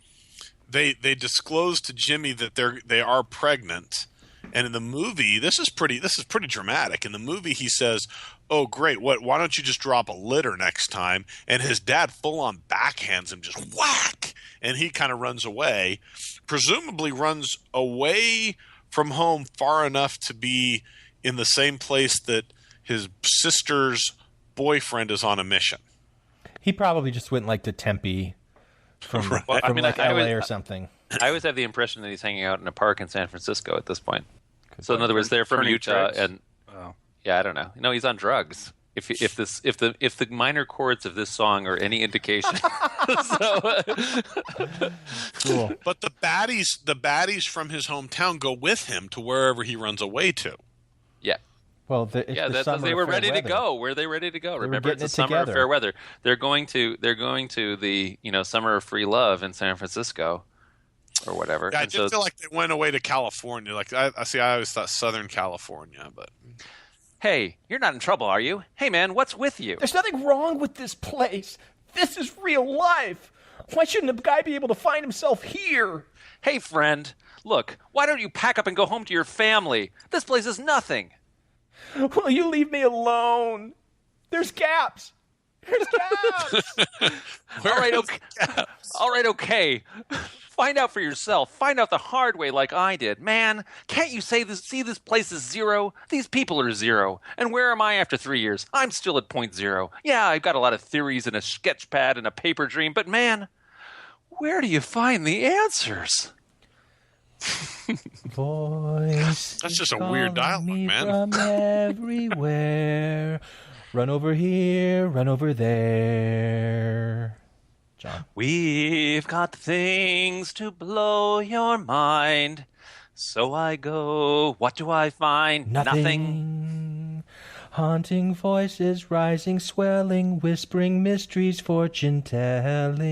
they disclose to Jimmy that they are pregnant, and in the movie, this is pretty dramatic. In the movie, he says, "Oh, great! Why don't you just drop a litter next time?" And his dad full on backhands him, just whack, and he kind of runs away, presumably runs away from home far enough to be in the same place that his sister's boyfriend is on a mission. He probably just went like to Tempe from LA or something. I always have the impression that he's hanging out in a park in San Francisco at this point. So in other words, they're from Utah, and I don't know. No, he's on drugs. If the minor chords of this song are any indication, Cool. But the baddies from his hometown go with him to wherever he runs away to. Yeah. Well, they were ready to go. Were they ready to go? Remember, it's the summer of fair weather. They're going to the summer of free love in San Francisco, or whatever. Yeah, I did feel like they went away to California. Like I always thought Southern California, but. Hey, you're not in trouble, are you? Hey, man, what's with you? There's nothing wrong with this place. This is real life. Why shouldn't a guy be able to find himself here? Hey, friend, look, why don't you pack up and go home to your family? This place is nothing. Will you leave me alone? There's gaps. There's gaps. All right, okay. Find out for yourself. Find out the hard way like I did. Man, can't you see this place is zero? These people are zero. And where am I after 3 years? I'm still at point zero. Yeah, I've got a lot of theories and a sketch pad and a paper dream, but man, where do you find the answers? Voice. That's just a weird dialogue, man. From everywhere. Run over here, run over there. John. We've got things to blow your mind. So I go. What do I find? Nothing. Haunting voices rising, swelling, whispering mysteries, fortune telling.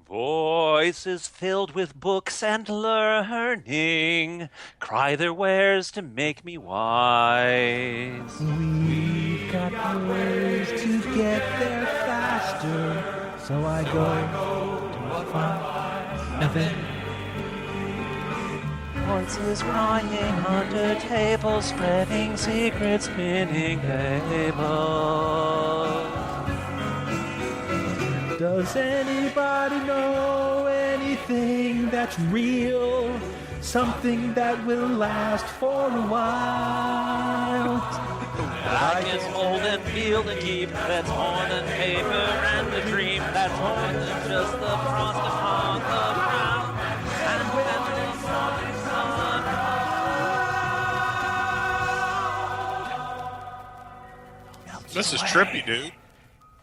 Voices filled with books and learning cry their wares to make me wise. We've got ways to get there faster, so I go to find nothing. Voices crying under tables, spreading secrets, spinning tables. Does anybody know anything that's real? Something that will last for a while. I can hold and feel the deep that's more than paper and the dream that's more than just the frost upon the ground. And when the morning sun This is trippy, dude.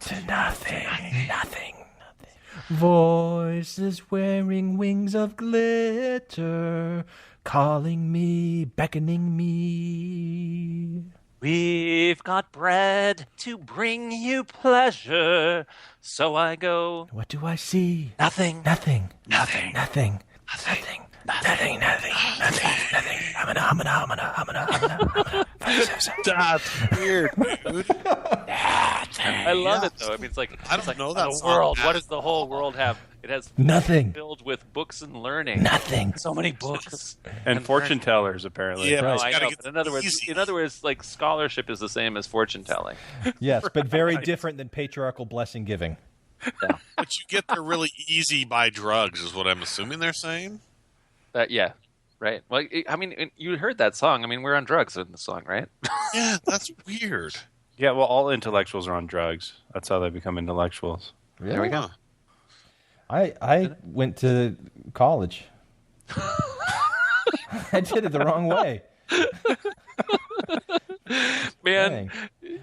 To nothing. Voices wearing wings of glitter, calling me, beckoning me. We've got bread to bring you pleasure, so I go. What do I see? Nothing. Nothing. Nothing. Nothing. Nothing. Nothing. Nothing. Nothing. Humana. That's weird, dude. I love it though. I mean, it's like I don't know that the song. world. What does the whole world have? It has Nothing. filled with books and learning. Nothing. So many books And fortune tellers, apparently. Yeah, No, but I it's gotta know. get But in other words, like scholarship is the same as fortune telling. Yes, but very different than patriarchal blessing giving. But you get there really easy by drugs, is what I'm assuming they're saying. Yeah, right. Well, I mean, you heard that song. I mean, we're on drugs in the song, right? Yeah, that's weird. Yeah, well, all intellectuals are on drugs. That's how they become intellectuals. There we go. Huh. I went to college. I did it the wrong way. Man, Dang.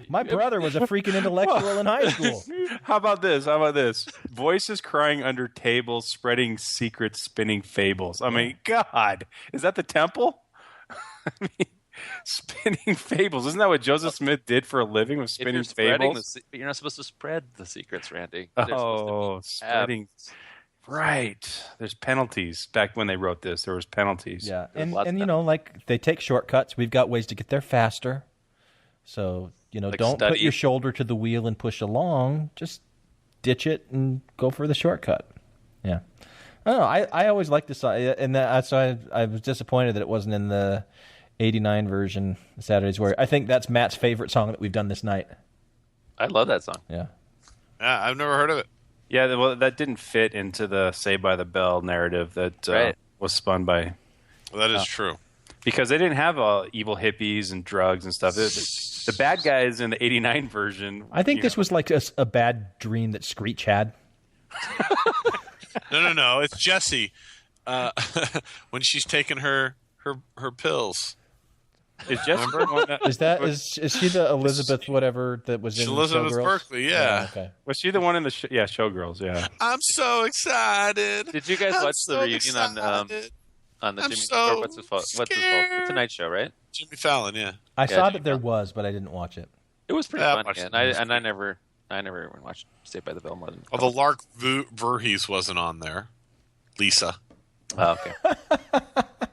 My brother was a freaking intellectual in high school. How about this? Voices crying under tables, spreading secrets, spinning fables. I mean, God, is that the temple? I mean, spinning fables. Isn't that what Joseph Smith did for a living? Was if you're spinning spreading fables? but you're not supposed to spread the secrets, Randy. They're supposed Oh, to be spreading. Right. There's penalties. Back when they wrote this, there was penalties. Yeah, There's and lots you of- know, like they take shortcuts. We've got ways to get there faster. So Like don't put study. your shoulder to the wheel and push along. Just ditch it and go for the shortcut. Yeah, I don't know. I always liked this, and that's why I was disappointed that it wasn't in the '89 version. Saturday's Warrior. I think that's Matt's favorite song that we've done this night. I love that song. Yeah. Yeah, I've never heard of it. Yeah, well, that didn't fit into the Saved by the Bell narrative that Right. was spun by... Well, that is true. Because they didn't have evil hippies and drugs and stuff. The bad guys in the '89 version. I think this was like a bad dream that Screech had. No. It's Jessie when she's taking her pills. Is Jesper one that, Is she the Elizabeth whatever that was in Elizabeth Showgirls? Berkley, yeah. Oh, okay. was she the one in the Showgirls? Yeah. I'm so excited. Did you guys I'm watch so the reunion excited. on the I'm Jimmy? so Or what's it called? The scared. Tonight Show, right? Jimmy Fallon, yeah. I saw Jimmy that there Fallon. was, but I didn't watch it. It was pretty Yeah, I funny, watched and it. I never even watched Saved by the Bell more than. Although Lark Voorhees wasn't on there. Lisa. Oh, okay.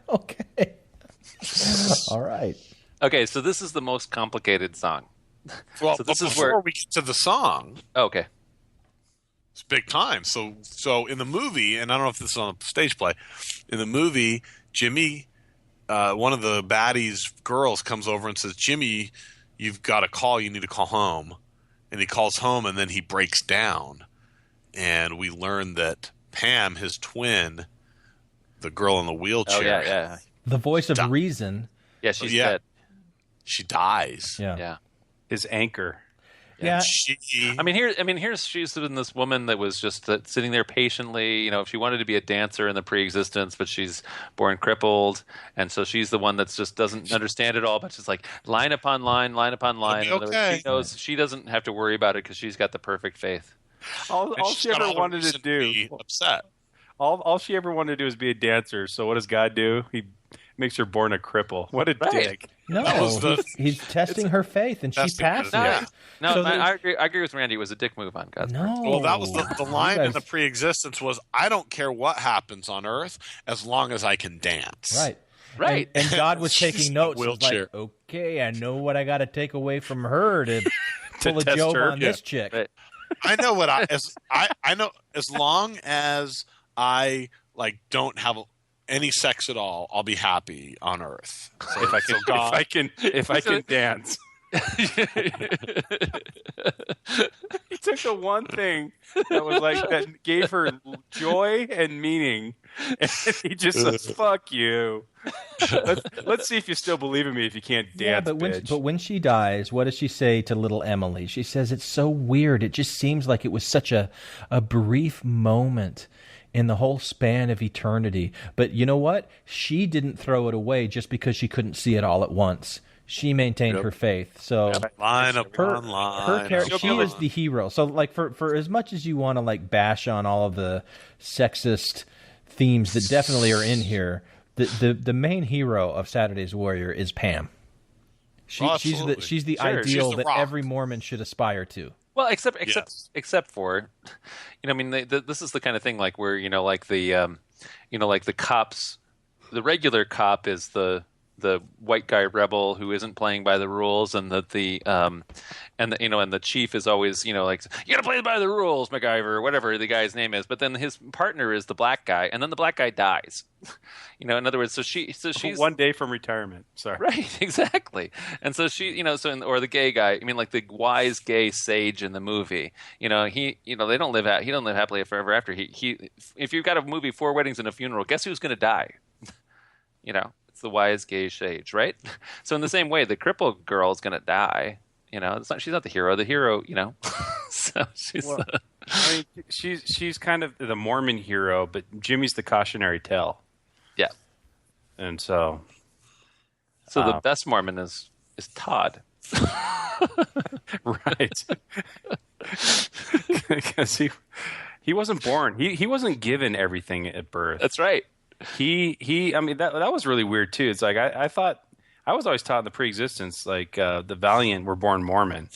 Okay. All right. Okay, so this is the most complicated song. Well, So this but is before where- we get to the song, Oh, okay. it's big time. So in the movie, and I don't know if this is on a stage play, in the movie, Jimmy, one of the baddies' girls comes over and says, "Jimmy, you've got a call. You need to call home." And he calls home, and then he breaks down. And we learn that Pam, his twin, the girl in the wheelchair, Oh yeah. The voice of reason. Yeah, she's Yeah. dead. she dies. Yeah. Yeah. His anchor. Yeah. She, I mean, she's been this woman that was just sitting there patiently. You know, she wanted to be a dancer in the pre-existence, but she's born crippled, and so she's the one that's just doesn't understand it all. But she's like line upon line, line upon line. It'll be In other words, okay. she knows she doesn't have to worry about it because she's got the perfect faith. All and she she's got ever all the wanted to reason do. be upset. All she ever wanted to do is be a dancer. So what does God do? He makes her born a cripple. What a Right. dick. No, That was the- he's testing her faith, and she Testing her passes. faith. No, Yeah. no, So I there's- agree with Randy. It was a dick move on God's part. No. Well, that was the line You in the guys- pre-existence was, "I don't care what happens on Earth as long as I can dance." Right. Right. And God was She's taking in a notes. He's wheelchair. like, okay, I know what I got to take away from her to pull a test job her. on Yeah. this chick. Right. I know what I know as long as I don't have any sex at all, I'll be happy on Earth. So If I can, if I can dance. He took the one thing that was that gave her joy and meaning, and he just says, "Fuck you." Let's see if you still believe in me if you can't dance, Yeah, but bitch. when she dies, what does she say to little Emily? She says, it's so weird. It just seems like it was such a brief moment in the whole span of eternity. But you know what? She didn't throw it away just because she couldn't see it all at once. she maintained her faith. So line upon line. Her character, she is the hero. So like for as much as you want to like bash on all of the sexist themes that definitely are in here, the main hero of Saturday's Warrior is Pam. She's the ideal that every Mormon should aspire to. Well, except for, I mean, this is the kind of thing like where like the cops, the regular cop is the white guy rebel who isn't playing by the rules, and the chief is always like, you gotta play by the rules, MacGyver, or whatever the guy's name is. But then his partner is the black guy, and then the black guy dies. In other words, so she's one day from retirement. Sorry, right, exactly. And so she, or the gay guy. I mean, like the wise gay sage in the movie. He don't live happily forever after. If you've got a movie, 4 Weddings and a Funeral, guess who's going to die? It's the wise gay sage, right? So in the same way, the crippled girl is going to die. She's not the hero. The hero, so she's. I mean, she's kind of the Mormon hero, but Jimmy's the cautionary tale. Yeah. And so the best Mormon is Todd. Right. Because he wasn't born. He wasn't given everything at birth. That's right. I mean, that was really weird too. It's like I thought I was always taught in the pre-existence, like the valiant were born Mormon,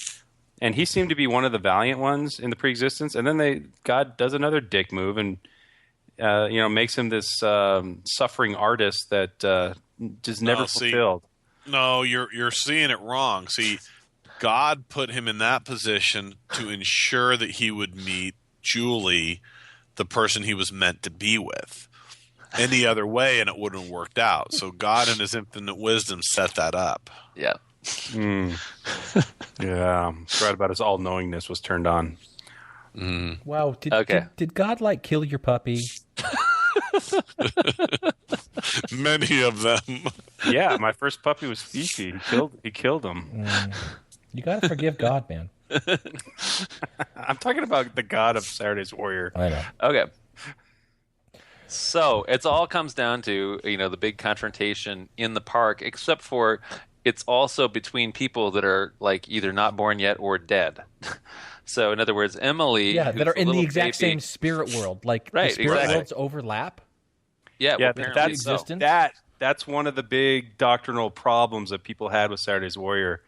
and he seemed to be one of the valiant ones in the pre-existence. And then God does another dick move and makes him this suffering artist that just never fulfilled. No, you're seeing it wrong. See, God put him in that position to ensure that he would meet Julie, the person he was meant to be with. Any other way, and it wouldn't have worked out. So God, in His infinite wisdom, set that up. Yeah. Yeah. Right about His all-knowingness was turned on. Wow. Did God kill your puppy? Many of them. Yeah, my first puppy was Fifi. He killed him. You got to forgive God, man. I'm talking about the God of Saturday's Warrior. I know. Okay. So it all comes down to the big confrontation in the park, except for it's also between people that are either not born yet or dead. So in other words, Emily, that are in the exact same spirit world, right? The spirit worlds overlap. Yeah, that's one of the big doctrinal problems that people had with Saturday's Warrior,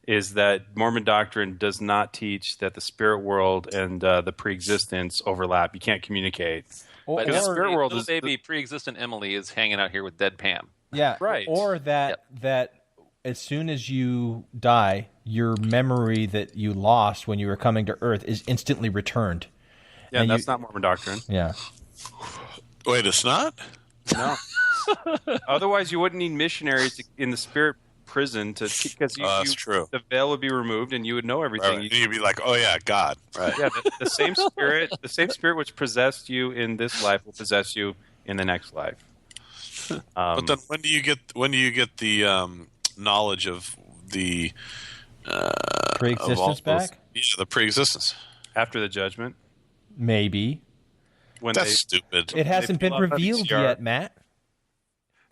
is that Mormon doctrine does not teach that the spirit world and the pre-existence overlap. You can't communicate. But the spirit world is baby pre-existent Emily is hanging out here with dead Pam. Yeah, right. Or that as soon as you die, your memory that you lost when you were coming to Earth is instantly returned. Yeah, and that's not Mormon doctrine. Yeah. Wait, it's not? No. Otherwise, you wouldn't need missionaries in the spirit prison because that's true. The veil would be removed and you would know everything. Right. You'd be like, oh yeah, God. Right. Yeah, the same spirit which possessed you in this life will possess you in the next life. But then when do you get the knowledge of the pre-existence back? Yeah, the pre-existence after the judgment. Maybe. That's stupid. It hasn't been revealed yet, Matt.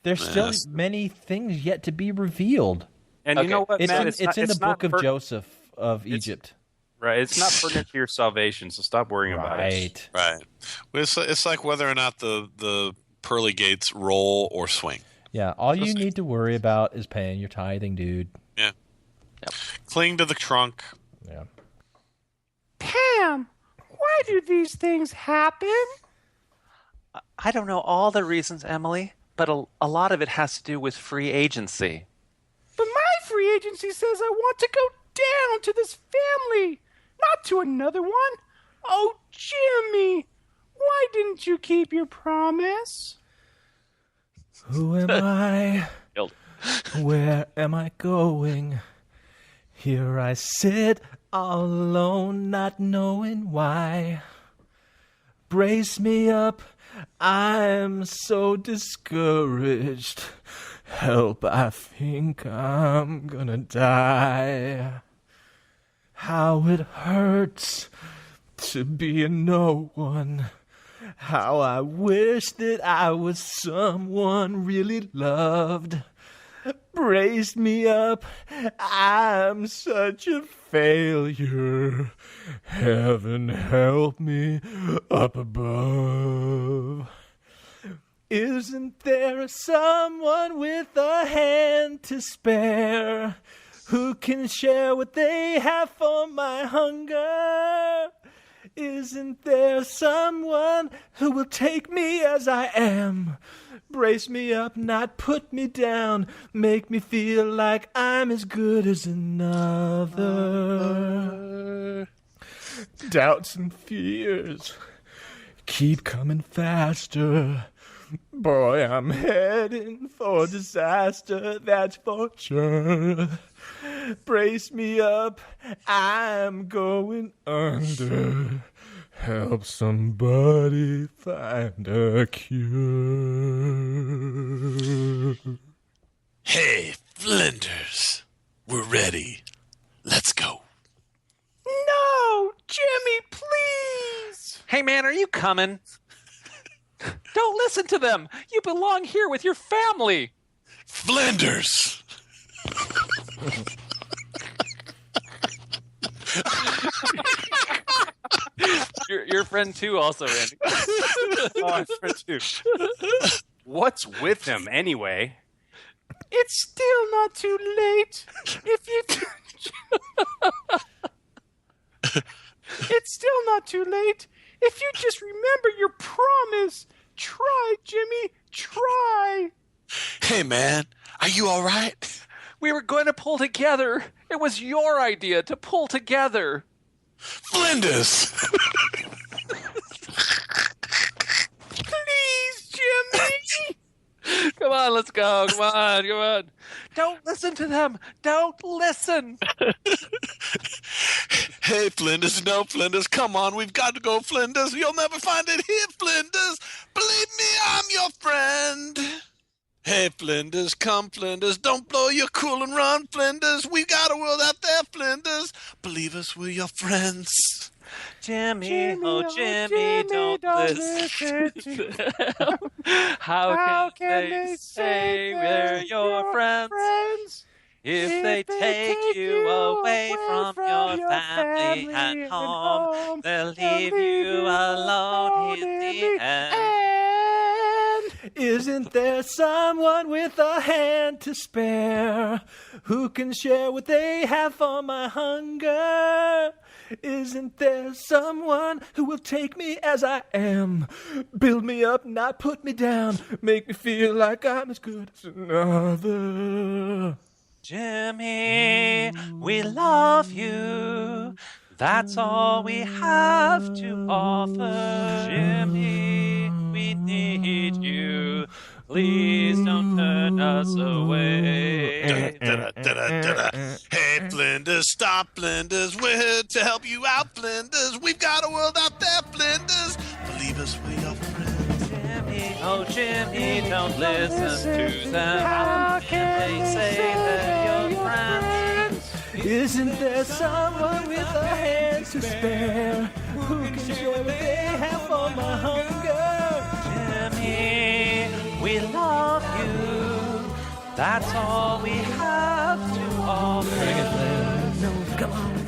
There's still many things yet to be revealed. And you know what, Matt? It's in the book of Joseph of Egypt. Right. It's not pertinent to your salvation, so stop worrying about it. Right. It's like whether or not the pearly gates roll or swing. Yeah. All you need to worry about is paying your tithing, dude. Yeah. Yep. Cling to the trunk. Yeah. Pam, why do these things happen? I don't know all the reasons, Emily, but a lot of it has to do with free agency. But my free agency says I want to go down to this family, not to another one. Oh, Jimmy, why didn't you keep your promise? Who am I? Where am I going? Here I sit all alone, not knowing why. Brace me up, I'm so discouraged. Help, I think I'm gonna die. How it hurts to be a no one. How I wish that I was someone really loved. Brace me up, I'm such a failure. Heaven help me up above. Isn't there someone with a hand to spare who can share what they have for my hunger? Isn't there someone who will take me as I am? Brace me up, not put me down. Make me feel like I'm as good as another. Doubts and fears keep coming faster. Boy, I'm heading for disaster, that's for sure. Brace me up, I'm going under. Help somebody find a cure. Hey, Flinders, we're ready. Let's go. No, Jimmy, please. Hey, man, are you coming? Don't listen to them. You belong here with your family. Flinders! Your friend too, also, Randy. Oh, I'm friend too. What's with him anyway? It's still not too late. If you, it's still not too late. If you just remember your promise. Try, Jimmy. Try. Hey, man, are you all right? We were going to pull together. It was your idea to pull together. Flinders! Please, Jimmy. Come on, let's go. Come on. Don't listen to them. Don't listen. Hey, Flinders, no, Flinders, come on, we've got to go, Flinders. You'll never find it here, Flinders. Believe me, I'm your friend. Hey, Flinders, come, Flinders. Don't blow your cool and run, Flinders. We got a world out there, Flinders. Believe us, we're your friends. Jimmy, Jimmy, don't listen to them. How can they say we're your friends? If they take you away from your family and home, they'll leave you alone in the end. Isn't there someone with a hand to spare who can share what they have for my hunger? Isn't there someone who will take me as I am? Build me up, not put me down. Make me feel like I'm as good as another. Jimmy, we love you. That's all we have to offer. Jimmy, we need you. Please don't turn us away. Hey, Flinders, stop, Flinders. We're here to help you out, Flinders. We've got a world out there, Flinders. Believe us, we're your friends. Jimmy, don't listen to them. How can they say they're your friends? Isn't there someone with a hand to spare who can share what they have for my hunger? Jimmy, we love you. That's all we have to offer.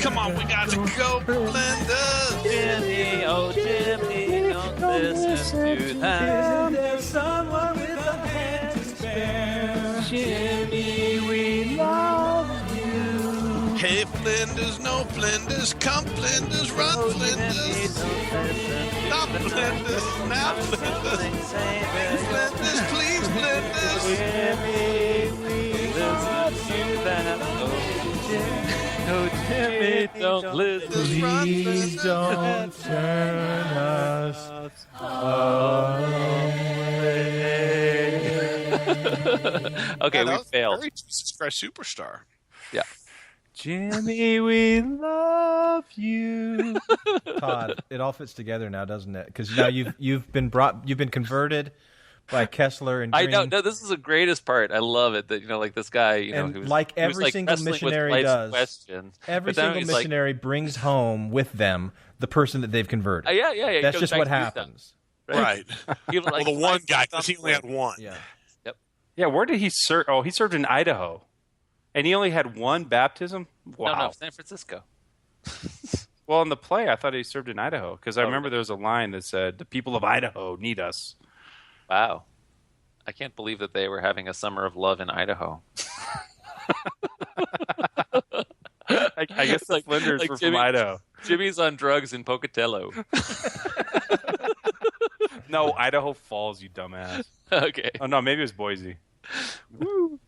Come on, we got to go, Flinders. Jimmy, Jimmy, don't listen to them. Isn't there someone with a hand to spare? Jimmy, we love you. Hey, Flinders, no Flinders. Come, Flinders, run, Flinders. Stop, Flinders. Now, Flinders. Flinders, please, Flinders. Jimmy, we listen to them. Jimmy, don't listen. Please don't turn us away. Okay, we failed. Very Jesus Christ Superstar. Yeah. Jimmy, we love you. Todd, it all fits together now, doesn't it? Because now you've been converted by Kessler and Green. I know. No, this is the greatest part. I love it that like this guy, and who's like every who's, like, single wrestling with missionary life's does. Questions. Every But then single he's like, missionary brings home with them the person that they've converted. yeah. It That's goes just back what to his happens. Right. Even, Well, like, the one guy, five because he only had one. Yeah. Yeah, where did he serve? Oh, he served in Idaho. And he only had one baptism? Wow. No, San Francisco. Well, in the play, I thought he served in Idaho because I remember there was a line that said, "The people of Idaho need us." Wow. I can't believe that they were having a summer of love in Idaho. I guess the Flinders were from Idaho. Jimmy's on drugs in Pocatello. No, Idaho Falls, you dumbass. Okay. Oh, no, maybe it was Boise. Woo.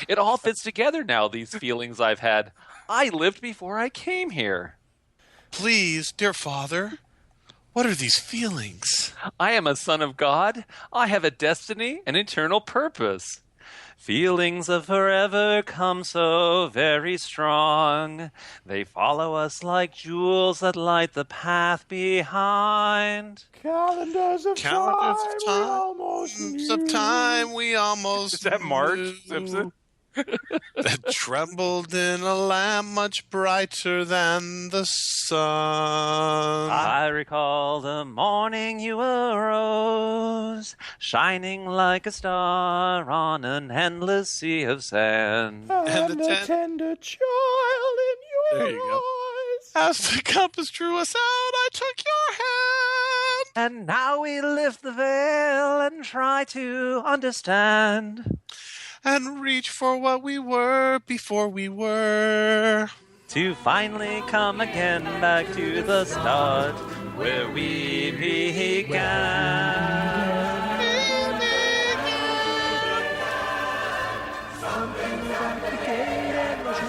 It all fits together now, these feelings I've had. I lived before I came here. Please, dear Father, what are these feelings? I am a son of God. I have a destiny, an eternal purpose. Feelings of forever come so very strong. They follow us like jewels that light the path behind. Calendars of time we almost Is that Marge knew. Simpson? That trembled in a lamp much brighter than the sun. I recall the morning you arose, shining like a star on an endless sea of sand. and a tender child in There your you go. eyes. As the compass drew us out, I took your hand. And now we lift the veil and try to understand. And reach for what we were before we were. To finally come again back to the start where we began.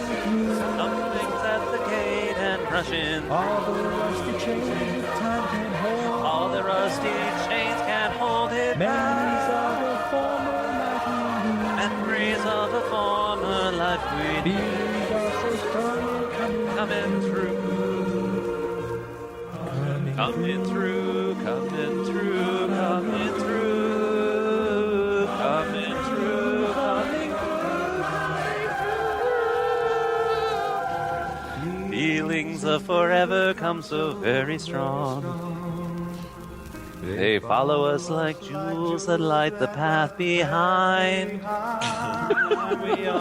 Something's at the gate and rushing. All the rusty chains time can hold. All the rusty chains can't hold it Memories back. of a former life we knew. Memories of a former life we knew. Feelings are so strong Coming through. Coming through, coming through, coming through, coming through, coming through. Feelings of forever come so very strong. They follow us like jewels that light the path behind.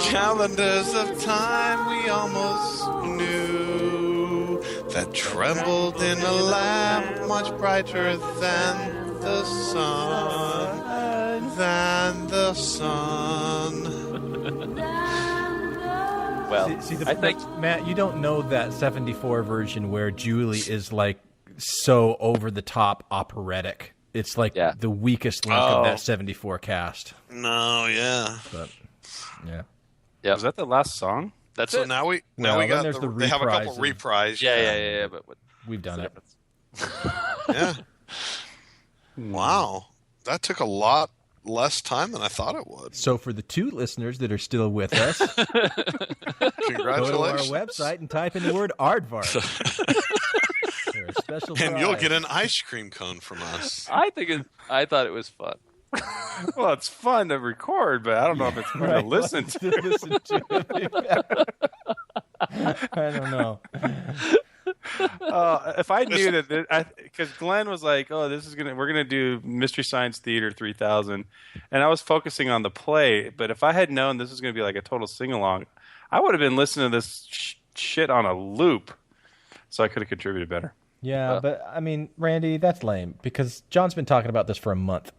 Calendars of time we almost knew, that trembled in a lamp much brighter than the sun. Than the sun. Well, I think Matt, you don't know that 74 version where Julie is like so over the top operatic. It's like the weakest link of that 74 cast. No, yeah. But yeah. Was that the last song? That's so it. now we Well, got there's the they have a couple reprises. reprise. Yeah. But We've done it. Yeah. Wow. That took a lot less time than I thought it would. So for the two listeners that are still with us, go to our Congratulations. website and type in the word aardvark. For a special And you'll prize. get an ice cream cone from us. I thought it was fun. Well, it's fun to record, but I don't know if it's fun to listen to. Listen to it. I don't know. If I knew that, because Glenn was like, "Oh, we're gonna do Mystery Science Theater 3000," and I was focusing on the play. But if I had known this was gonna be like a total sing along, I would have been listening to this shit on a loop, so I could have contributed better. Yeah, but I mean, Randy, that's lame because John's been talking about this for a month.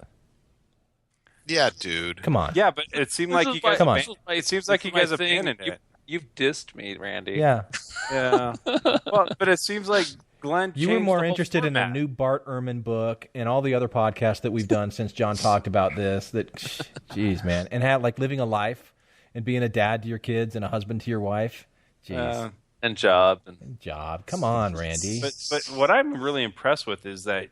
Yeah, dude. Come on. Yeah, but it seemed like you guys. Come on. It seems like you guys abandoned it. You've dissed me, Randy. Yeah. Yeah. Well, but it seems like Glenn. You were changed more the whole interested in a format. new Bart Ehrman book and all the other podcasts that we've done since John talked about this. That, jeez, man, and had like living a life and being a dad to your kids and a husband to your wife. Jeez. And job. Job. Come on, Randy. But what I'm really impressed with is that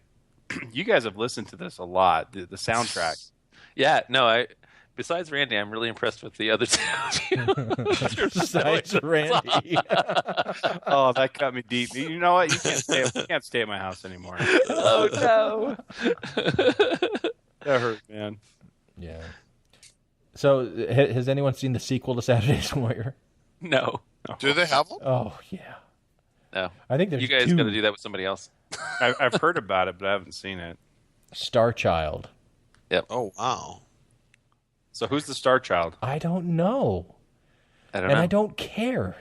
you guys have listened to this a lot. The soundtrack. Yeah, no, besides Randy, I'm really impressed with the other two. Besides Randy. Oh, that cut me deep. You know what? You can't stay at my house anymore. Oh no. That hurt, man. Yeah. So, has anyone seen the sequel to Saturday's Warrior? No. Do they have one? Oh yeah. No. I think there's you guys two. got to do that with somebody else. I've heard about it, but I haven't seen it. Star Child. Yep. Oh, wow. So who's the star child? I don't know. I don't And know. I don't care.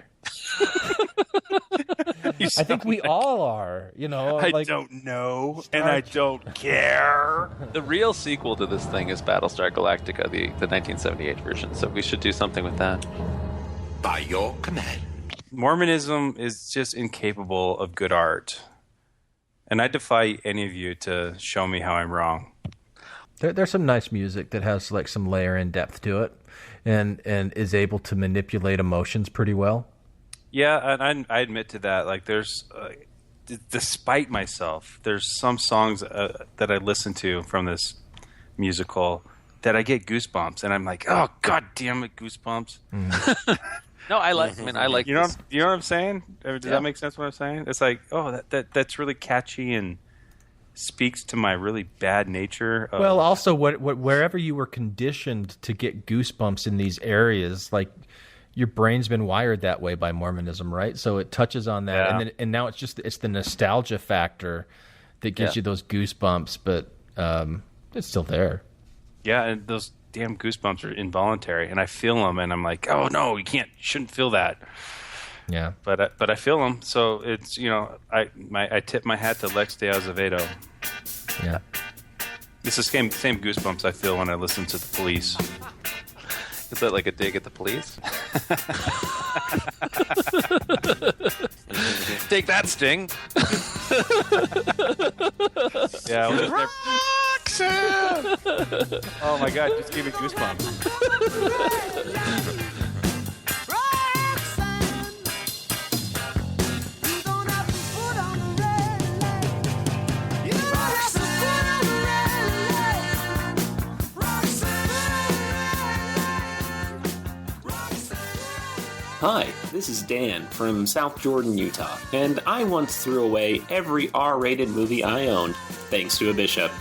I think we all are, I don't know, and I don't care. The real sequel to this thing is Battlestar Galactica, the 1978 version. So we should do something with that. By your command. Mormonism is just incapable of good art. And I defy any of you to show me how I'm wrong. There's some nice music that has like some layer and depth to it, and is able to manipulate emotions pretty well. Yeah, and I admit to that. Like, there's, despite myself, there's some songs that I listen to from this musical that I get goosebumps, and I'm like, oh, god damn it, goosebumps. No, I like you know this. you know what I'm saying? Does that make sense what I'm saying? It's like, oh, that's really catchy and speaks to my really bad nature. Well, also wherever you were conditioned to get goosebumps in these areas, like your brain's been wired that way by Mormonism, right? So it touches on that, and now it's the nostalgia factor that gives you those goosebumps, but it's still there. Yeah, and those damn goosebumps are involuntary, and I feel them, and I'm like, oh no, you shouldn't feel that. Yeah, but I feel them, so it's I tip my hat to Lex de Azevedo. Yeah, it's the same goosebumps I feel when I listen to the Police. Is that like a dig at the Police? Take that, Sting. Yeah. Oh my god, just gave me goosebumps. Hi, this is Dan from South Jordan, Utah, and I once threw away every R-rated movie I owned, thanks to a bishop.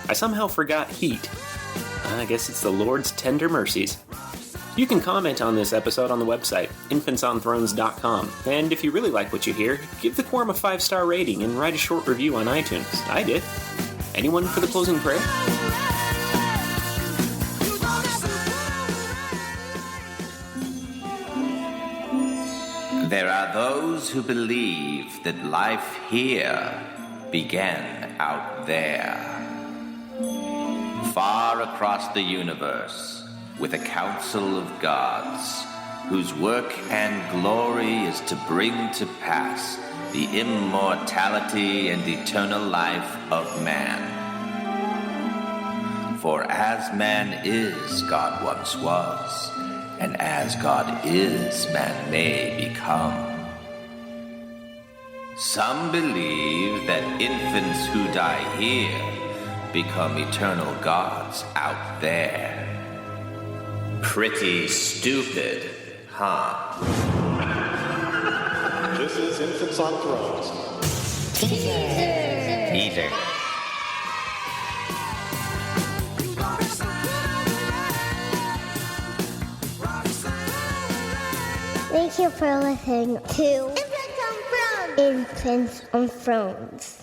I somehow forgot Heat. I guess it's the Lord's tender mercies. You can comment on this episode on the website, infantsonthrones.com, and if you really like what you hear, give the Quorum a 5-star rating and write a short review on iTunes. I did. Anyone for the closing prayer? There are those who believe that life here began out there. Far across the universe, with a council of gods, whose work and glory is to bring to pass the immortality and eternal life of man. For as man is, God once was, and as God is, man may become. Some believe that infants who die here become eternal gods out there. Pretty stupid, huh? This is Infants on Thrones. Teaser. Thank you for listening to Infants on Thrones.